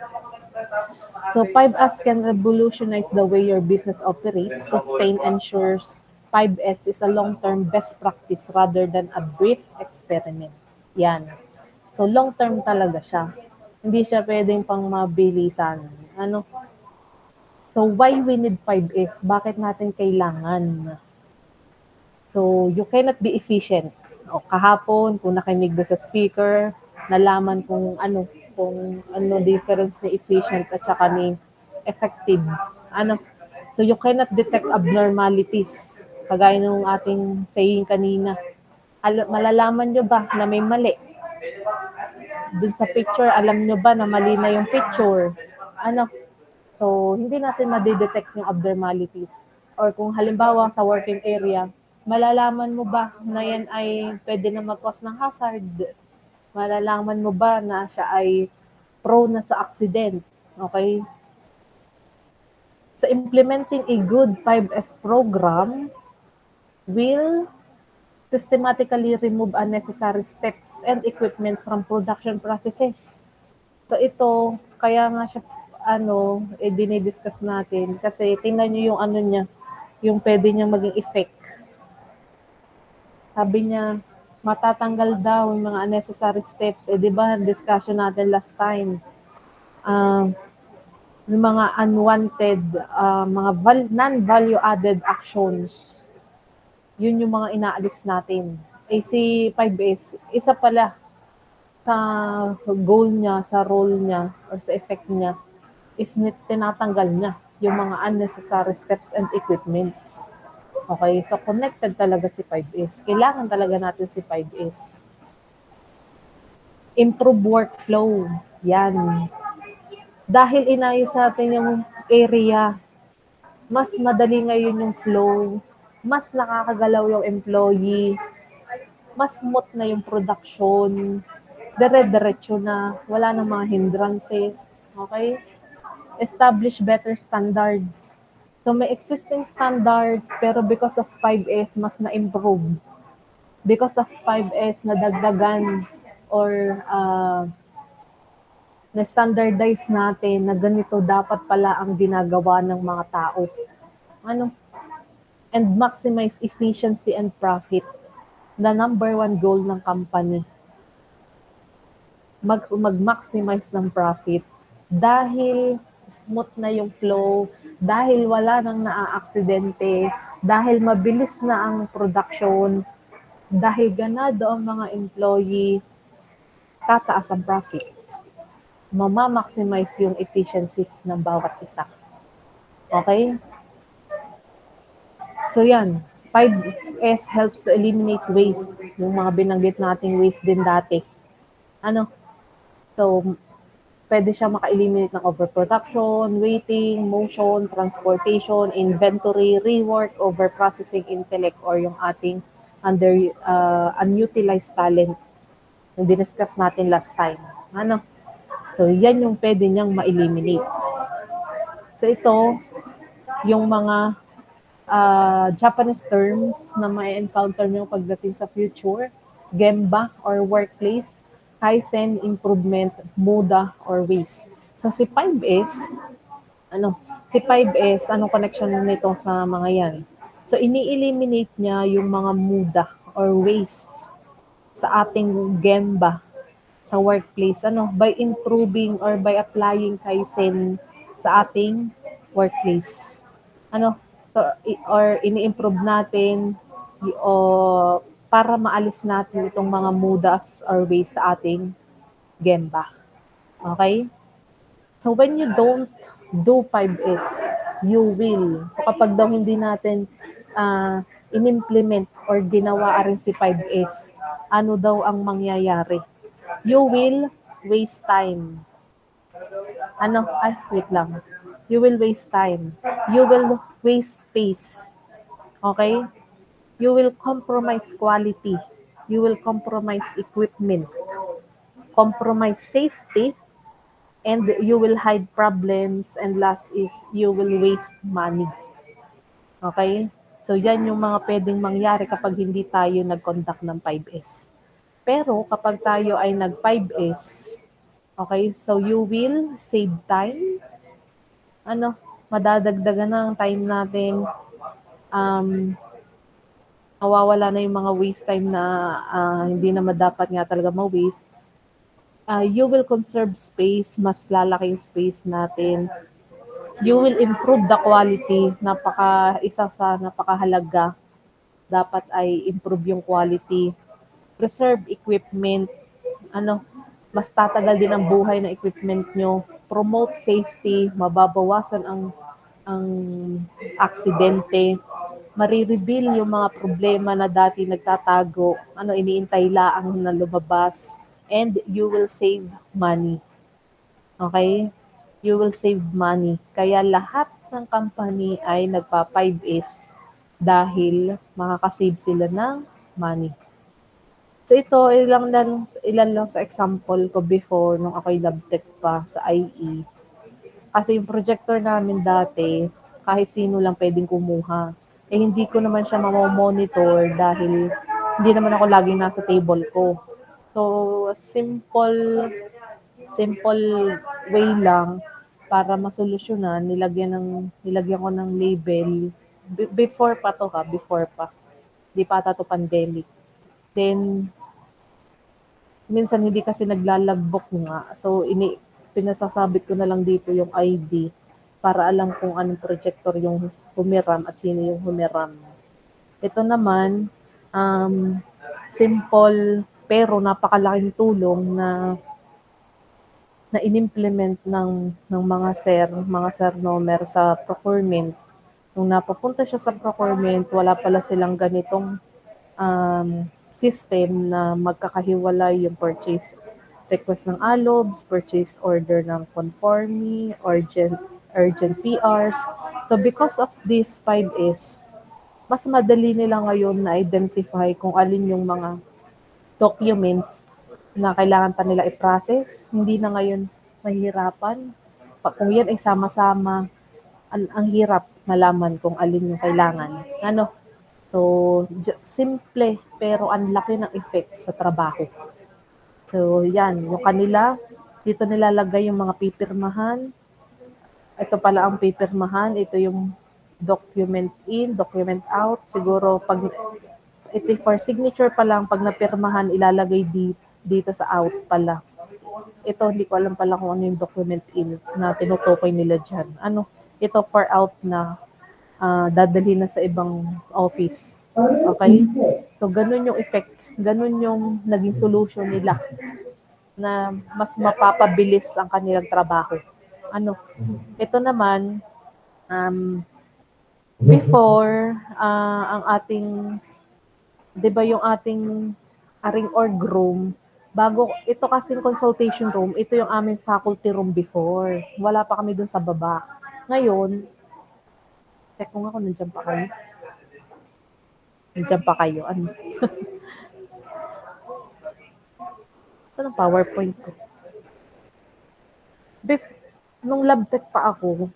A: So, 5S can revolutionize the way your business operates. Sustain ensures 5S is a long-term best practice rather than a brief experiment. Yan. So, long-term talaga siya. Hindi siya pwedeng pang mabilisan. So, why we need 5S? Bakit natin kailangan? So, you cannot be efficient. Kahapon, kung nakinig doon sa speaker, nalaman kung ano difference ni efficient at saka ni effective. So, you cannot detect abnormalities. Kagaya ng ating saying kanina. Malalaman nyo ba na may mali? Doon sa picture, alam nyo ba na mali na yung picture? So, hindi natin madidetect yung abnormalities. Or kung halimbawa sa working area, malalaman mo ba na yan ay pwede na mag-cause ng hazard? Malalaman mo ba na siya ay prone na sa accident? Okay? So, implementing a good 5S program will systematically remove unnecessary steps and equipment from production processes. So, ito, kaya nga siya dinidiscuss natin kasi tingnan niyo yung niya, yung pwede niyang maging effect. Sabi niya, matatanggal daw yung mga unnecessary steps. Di ba, discussion natin last time. Yung mga unwanted, mga non-value added actions. Yun yung mga inaalis natin. Si 5S, isa pala sa goal niya, sa role niya, or sa effect niya, is tinatanggal niya yung mga unnecessary steps and equipments. Okay, so connected talaga si 5S. Kailangan talaga natin si 5S. Improve workflow. Yan. Dahil inayos natin yung area, mas madali ngayon yung flow, mas nakakagalaw yung employee, mas smooth na yung production, dire-diretso na, wala nang mga hindrances. Okay? Establish better standards. So may existing standards, pero because of 5S, mas na-improve. Because of 5S, nadagdagan or na-standardize natin na ganito dapat pala ang ginagawa ng mga tao. And maximize efficiency and profit. The number one goal ng company. Mag-maximize ng profit dahil smooth na yung flow, dahil wala nang naa-aksidente, dahil mabilis na ang production, dahil ganado ang mga employee, tataas ang profit. Mama-maximize yung efficiency ng bawat isa. Okay? So yan, 5S helps to eliminate waste. Yung mga binanggit nating waste din dati. So, pwede siya maka-eliminate ng overproduction, waiting, motion, transportation, inventory, rework, overprocessing intellect, or yung ating unutilized talent. yung diniscuss natin last time. Ano? So, yan yung pwede niyang ma-eliminate. So, ito, yung mga Japanese terms na ma-encounter nyo pagdating sa future, gemba or workplace, kaizen, improvement, muda, or waste. So, si 5S, si 5S, anong connection nito sa mga yan? So, ini-eliminate niya yung mga muda or waste sa ating gemba sa workplace by improving or by applying kaizen sa ating workplace. Or ini-improve natin o para maalis natin itong mga mudas or waste sa ating gemba. Okay? So when you don't do 5S, you will. So kapag daw hindi natin in-implement or ginawa rin si 5S, ano daw ang mangyayari? You will waste time. Wait lang. You will waste time. You will waste space. Okay? You will compromise quality. You will compromise equipment. Compromise safety. And you will hide problems. And last is, you will waste money. Okay? So, yan yung mga pwedeng mangyari kapag hindi tayo nag-conduct ng 5S. Pero kapag tayo ay nag-5S, okay, so you will save time. Madadagdagan na ang time natin. Mawawala na yung mga waste time na hindi naman dapat nga talaga ma-waste. You will conserve space, mas lalaki yung space natin. You will improve the quality, isa sa napakahalaga. Dapat ay improve yung quality. Preserve equipment, mas tatagal din ang buhay ng equipment nyo. Promote safety, mababawasan ang aksidente. Marireveal yung mga problema na dati nagtatago, iniintay laang na lumabas. And you will save money. Okay? You will save money. Kaya lahat ng company ay nagpa-5S dahil makakasave sila ng money. So ito, ilan lang sa example ko before nung ako'y labtech pa sa IE. Kasi yung projector namin dati, kahit sino lang pwedeng kumuha. Hindi ko naman siya mamomonitor dahil hindi naman ako laging nasa table ko. So, simple way lang para masolusyonan, nilagyan ko ng label. Before pa. Di pa ata to pandemic. Then, minsan hindi kasi naglalagbok nga. So, pinasasabit ko na lang dito yung ID para alam kung anong projector yung humiram at sino yung humiram. Ito naman, simple pero napakalaking tulong na in-implement ng mga sir nomer sa procurement. Nung napapunta siya sa procurement, wala pala silang ganitong system na magkakahiwalay yung purchase request ng ALOBS, purchase order ng conformi, urgent PRs. So because of this 5S, mas madali nila ngayon na identify kung alin yung mga documents na kailangan pa nila i-process. Hindi na ngayon mahirapan. Kung yan ay sama-sama, ang hirap malaman kung alin yung kailangan. So, simple pero ang laki ng effect sa trabaho. So, yan. Yung kanila, dito nilalagay yung mga pipirmahan. Ito pala ang pipirmahan. Ito yung document in, document out. Siguro, ito for signature pa lang, pag napirmahan, ilalagay dito sa out pala. Ito, hindi ko alam pala kung ano yung document in na tinutukoy nila dyan. Ito for out na dadalhin na sa ibang office. Okay? So, ganun yung effect. Ganun yung naging solution nila na mas mapapabilis ang kanilang trabaho. Ito naman, before, ang ating, di ba yung ating aring org room, ito kasing consultation room, ito yung aming faculty room before. Wala pa kami dun sa baba. Ngayon, check ko nga kung nandiyan pa kayo. Nandiyan pa kayo. Ito ng PowerPoint ko. Nung lab tech pa ako,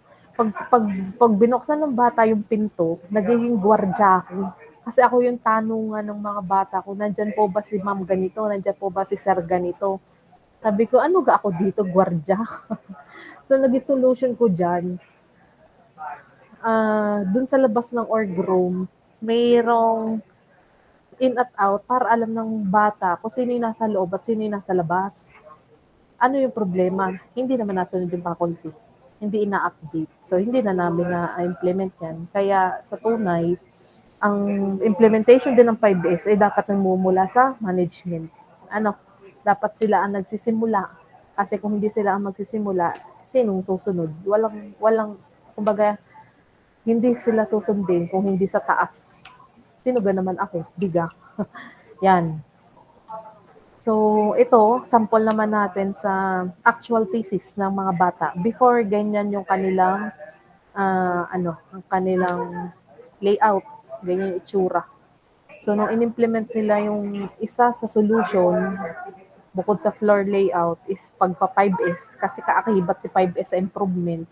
A: pag binuksan ng bata yung pinto, nagiging gwardiya ako. Kasi ako yung tanungan ng mga bata ko, nandyan po ba si ma'am ganito? Nandyan po ba si sir ganito? Sabi ko, ano ga ako dito, gwardiya? So, naging solution ko dyan, dun sa labas ng org room, mayroong in at out para alam ng bata kung sino yung nasa loob at sino yung nasa labas. Ano yung problema? Hindi naman nasunod yung faculty. Hindi ina-update. So, hindi na namin na-implement yan. Kaya sa tunay, ang implementation din ng 5S ay dapat nagmumula sa management. Dapat sila ang nagsisimula. Kasi kung hindi sila ang magsisimula, sinong susunod? Kumbaga, hindi sila susundin kung hindi sa taas. Sino ga naman ako? Biga. Yan. So, ito, sample naman natin sa actual thesis ng mga bata. Before, ganyan yung kanilang, ang kanilang layout, ganyan yung itsura. So, nung in-implement nila yung isa sa solution, bukod sa floor layout, is pagpa 5S, kasi kaakibat si 5S sa improvement.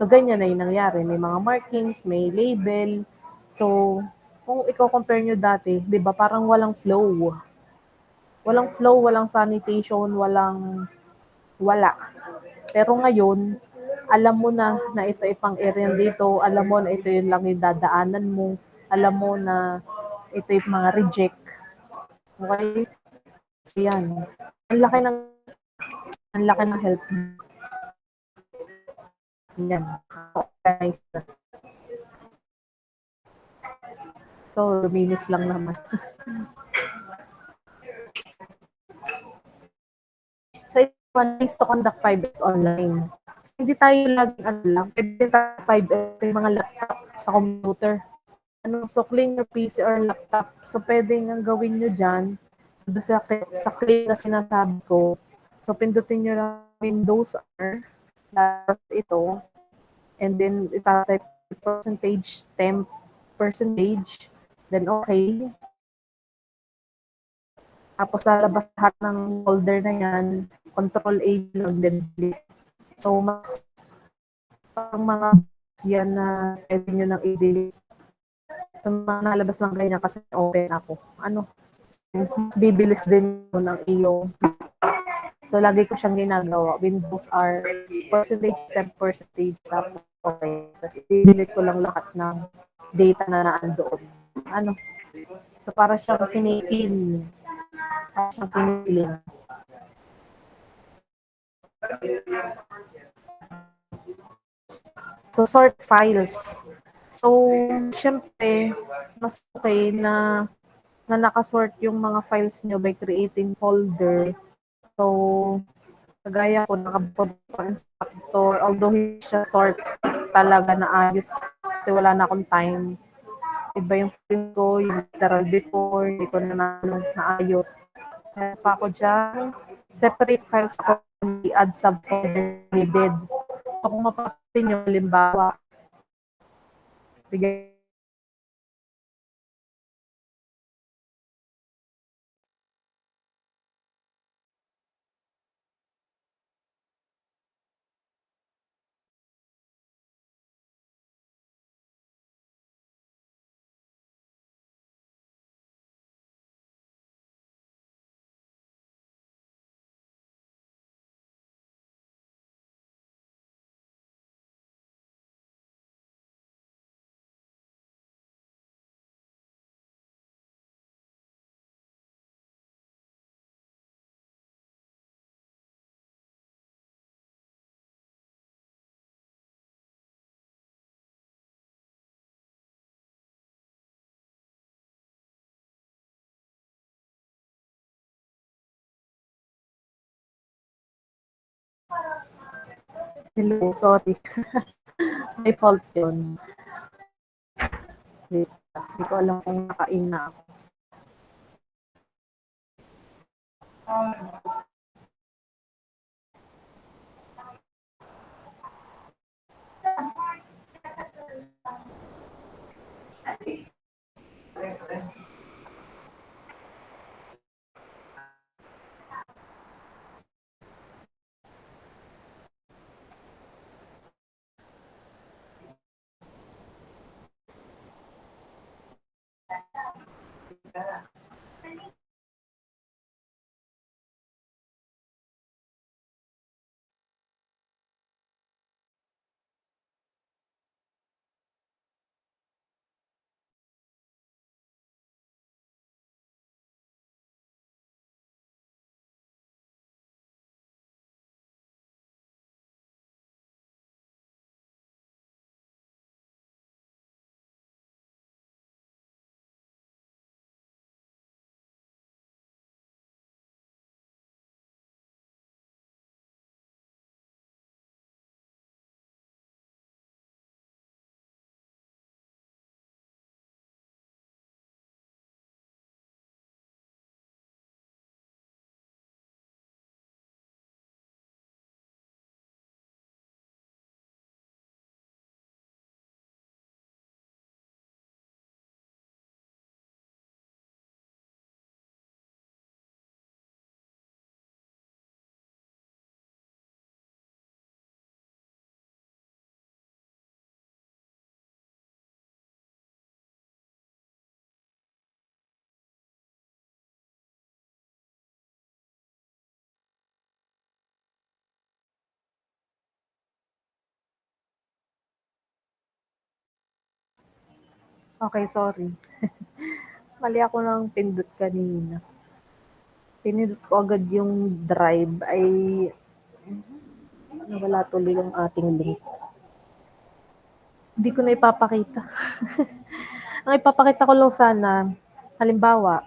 A: So, ganyan na yung nangyari. May mga markings, may label. So, kung i-compare nyo dati, di ba, parang walang flow. Walang flow, walang sanitation, wala. Pero ngayon, alam mo na ito ay pang area dito, alam mo na ito yung lang yung dadaanan mo, alam mo na ito yung mga reject. Okay? So yan. Ang laki ng help. Yan. Okay. So, luminis lang naman. So, one is to conduct 5S online. So, hindi tayo laging lang, pwede tayo 5S yung mga laptop sa computer. So, clean your PC or laptop. So, pwede nga gawin nyo dyan, sa clean na sinasabi ko. So, pindutin nyo lang Windows R, ito, and then itatype percentage, temp, percentage, then okay. Tapos lalabas lahat ng folder na yan, Control-A lang din. So, mas pang mga yan na pwede nyo nang i-delete. Ito mga nalabas lang ganyan kasi open ako. Mas bibilis din ng iyong. So, lagi ko siyang ginagawa. Windows R, percentage, temp, percentage, tapos okay. Tapos i-delete ko lang lahat ng data na naandoon. So, para siyang pinipil. So, sort files. So, syempre, mas okay na nakasort yung mga files nyo by creating folder. So, kagaya ko, nakabuka-instructor, although hindi siya sort talaga na ayos kasi wala na akong time. Iba yung file ko, yung literal before, hindi ko na naayos. Kaya pa ako dyan, separate files ko, i-add subfolder needed. So, kung mapapasin nyo, halimbawa, bigay hello, sorry. May fault yun. Hindi ko alam kung nakain na ako. Okay, sorry. Mali ako ng pindot kanina. Pinindot ko agad yung drive ay nawala tuloy yung ating link. Hindi ko na ipapakita. Ang ipapakita ko lang sana, halimbawa,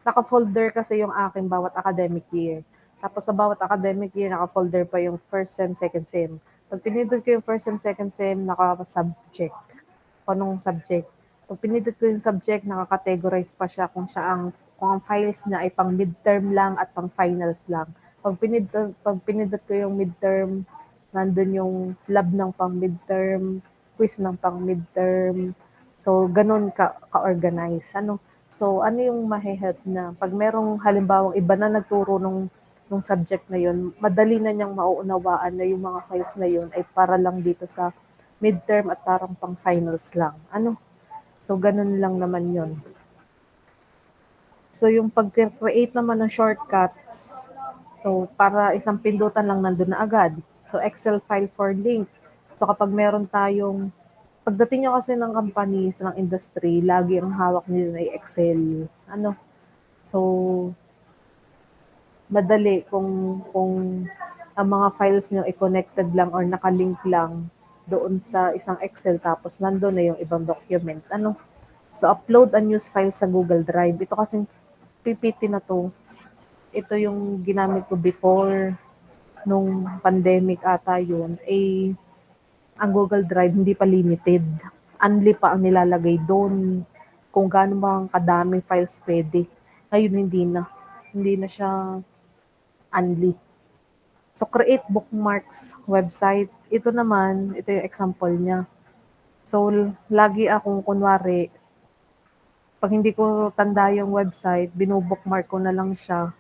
A: naka-folder kasi yung aking bawat academic year. Tapos sa bawat academic year, naka-folder pa yung first sem, second sem. Pag pinindot ko yung first sem, second sem, naka-subject. Kung anong subject. Pag pinindot ko yung subject, naka-categorize pa siya kung ang files niya ay pang midterm lang at pang finals lang. Pag pinindot ko yung midterm, nandun yung lab ng pang midterm, quiz ng pang midterm. So, ganun ka-organize. So, ano yung mahe-help na pag merong halimbawang iba na nagturo nung subject na yun, madali na niyang mauunawaan na yung mga files na yun ay para lang dito sa midterm at parang pang finals lang. So, ganun lang naman yun. So, yung pag-create naman ng shortcuts, so, para isang pindutan lang nandun na agad. So, Excel file for link. So, kapag meron tayong, pagdating nyo kasi ng companies, ng industry, lagi ang hawak nila ay Excel. So, madali kung ang mga files nyo ay connected lang or nakalink lang doon sa isang Excel tapos nandun na yung ibang document. So, upload a news file sa Google Drive. Ito kasing PPT na to, ito yung ginamit ko before nung pandemic ata yun, ang Google Drive hindi pa limited. Unli pa ang nilalagay doon kung gaano bang kadaming files pwede. Ngayon hindi na siya unli. So, create bookmarks website. Ito yung example niya. So, lagi akong kunwari, pag hindi ko tanda yung website, binobookmark ko na lang siya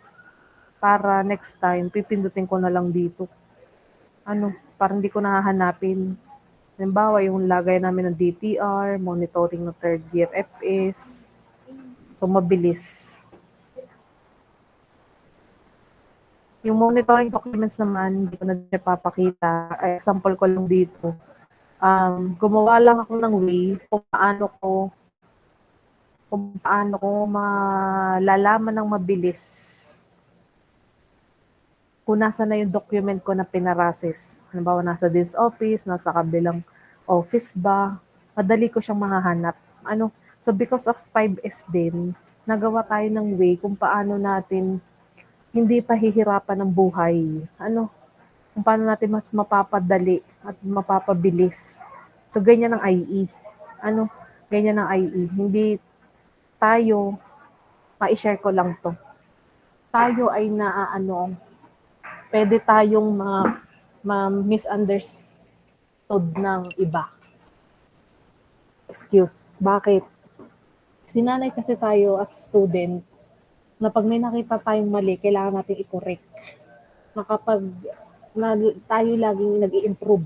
A: para next time, pipindutin ko na lang dito. Para hindi ko nahahanapin. Halimbawa, yung lagay namin ng DTR, monitoring ng third year FS. So, mabilis. Yung monitoring documents naman, hindi ko na napapakita. Example ko lang dito. Gumawa lang ako ng way kung paano ko malalaman ng mabilis kung nasa na yung document ko na pinarases. Halimbawa, nasa Dean's office, nasa kabilang office ba, madali ko siyang mahahanap. So because of 5S din, nagawa tayo ng way kung paano natin hindi pahihirapan ng buhay. Kung paano natin mas mapapadali at mapapabilis. So ganyan ang IE. Ganyan ang IE. Hindi tayo, ma-share ko lang to. Tayo ay pwede tayong ma-misunderstood ng iba. Excuse. Bakit? Sinanay kasi tayo as student na pag may nakita tayong mali, kailangan natin i-correct. Na kapag tayo laging nag-i-improve.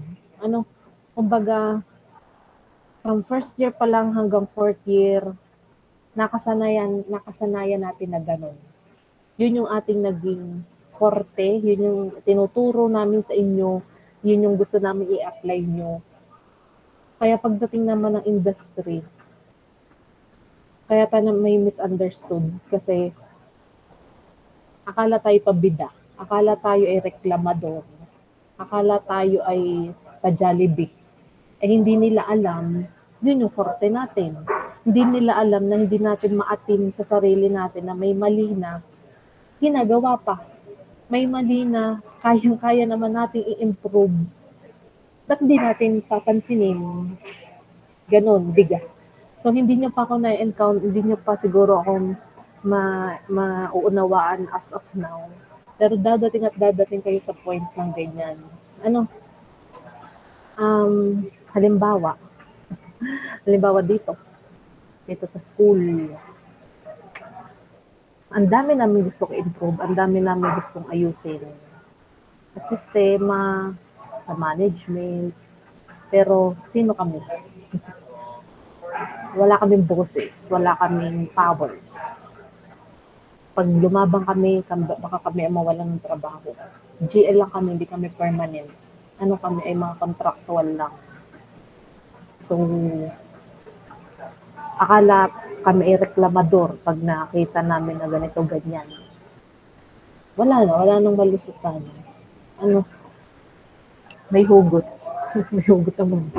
A: Kumbaga, from first year pa lang hanggang fourth year, nakasanayan natin na gano'n. Yun yung ating naging forte, yun yung tinuturo namin sa inyo, yun yung gusto namin i-apply nyo. Kaya pagdating naman ng industry, kaya tayo may misunderstood kasi akala tayo pabida, akala tayo ay reklamador, akala tayo ay pa-Jollibee. Eh hindi nila alam, yun yung forte natin. Hindi nila alam na hindi natin maatim sa sarili natin na may mali na ginagawa pa. May mali na kayang-kaya naman nating i-improve. Ba't di natin papansinin? Ganon, biga. So, hindi nyo pa ako na-encounter, hindi nyo pa siguro ako mauunawaan as of now. Pero dadating at dadating kayo sa point ng ganyan. Halimbawa dito sa school, ang dami namin gusto i-improve, ang dami namin gustong ayusin. Sa sistema, sa management, pero sino kami? Wala kaming boses, wala kaming powers. Pag lumabang kami, baka kami ay mawalan ng trabaho. GL lang kami, hindi kami permanent. Kami ay mga contractual lang. So, akala kami ay reklamador pag nakita namin na ganito, ganyan. Wala nang malusutan. May hugot. May hugot naman.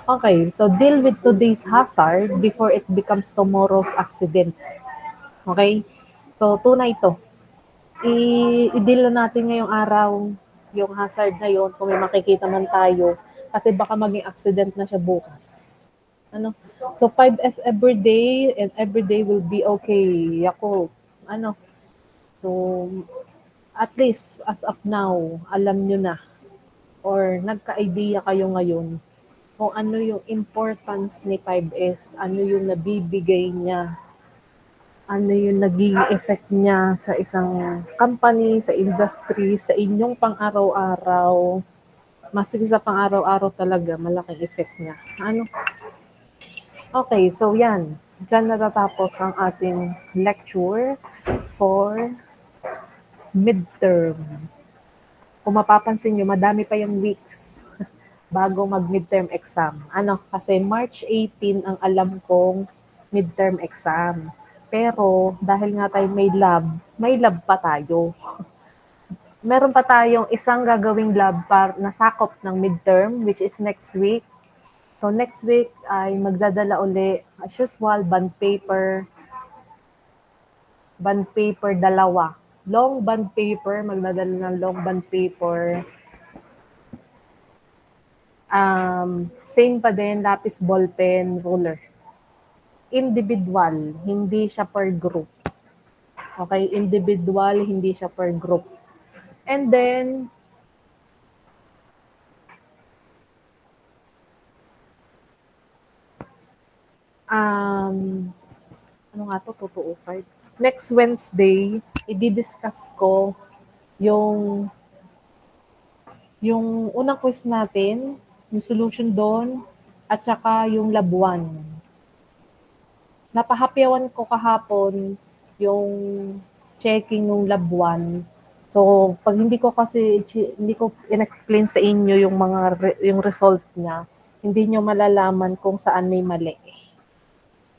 A: Okay, so deal with today's hazard before it becomes tomorrow's accident. Okay? So, tunay ito. I-deal natin ngayong araw yung hazard na yun, kung may makikita man tayo, kasi baka maging accident na siya bukas. So, 5S every day, and every day will be okay. Yakult. So, at least, as of now, alam nyo na, or nagka-idea kayo ngayon, kung ano yung importance ni 5S, ano yung nabibigay niya, ano yung naging effect niya sa isang company, sa industry, sa inyong pang-araw-araw. Masig sa pang-araw-araw talaga, malaking effect niya. Okay, so yan. Diyan natatapos ang ating lecture for midterm. Kung mapapansin nyo, madami pa yung weeks bago mag-midterm exam. Kasi March 18 ang alam kong midterm exam. Pero dahil nga tayo may lab pa tayo. Meron pa tayong isang gagawing lab para nasakop ng midterm, which is next week. So next week ay magdadala uli, as usual, bond paper 2. Long bond paper, magdadala ng long bond paper. Same pa din, lapis, ballpen, ruler. Individual, hindi siya per group. Okay, individual, hindi siya per group. And then, next Wednesday, i-discuss ko yung unang quiz natin, yung solution doon, at saka yung lab 1. Napahapyawan ko kahapon yung checking ng lab 1. So, pag hindi ko in-explain sa inyo yung result niya, hindi nyo malalaman kung saan may mali.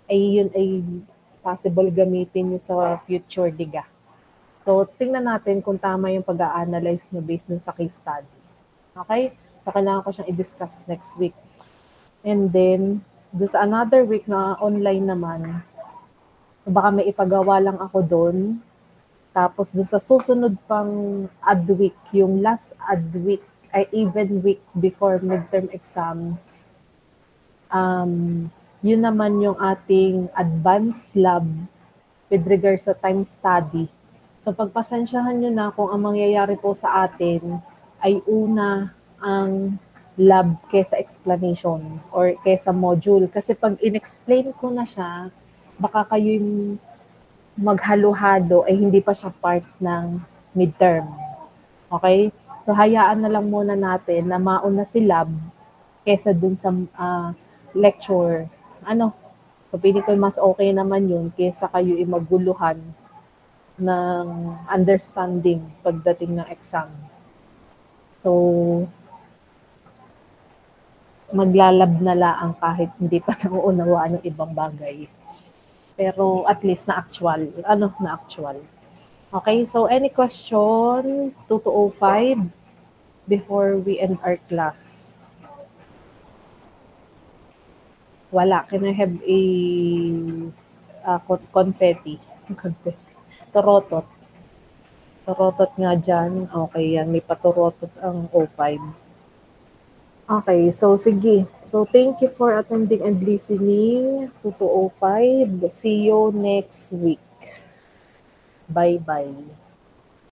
A: Yun ay possible gamitin nyo sa future, diga. So, tingnan natin kung tama yung pag-a-analyze nyo based dun sa case study. Okay? So, kailangan ko siyang i-discuss next week. And then, doon sa another week na online naman, baka may ipagawa lang ako doon. Tapos doon sa susunod pang odd week, yung last odd week, ay even week before midterm exam, yun naman yung ating advanced lab with regards sa time study. So pagpasensyahan nyo na kung ang mangyayari po sa atin ay una ang lab kesa explanation or kesa module. Kasi pag in-explain ko na siya, baka kayo yung maghalo-halo ay hindi pa siya part ng midterm. Okay? So hayaan na lang muna natin na mauna si lab kesa dun sa lecture. So, pili ko mas okay naman yun kaysa kayo maguluhan ng understanding pagdating ng exam. So, maglalab na laang kahit hindi pa nauunawaan ng ibang bagay. Pero at least na actual. Na actual. Okay, so any question? 2205 before we end our class. Wala. Can I have a confetti? Confetti. Turotot. Turotot nga dyan. Okay, yan. May paturotot ang 05. Okay, so sige. So thank you for attending and listening. 2205. See you next week. Bye-bye.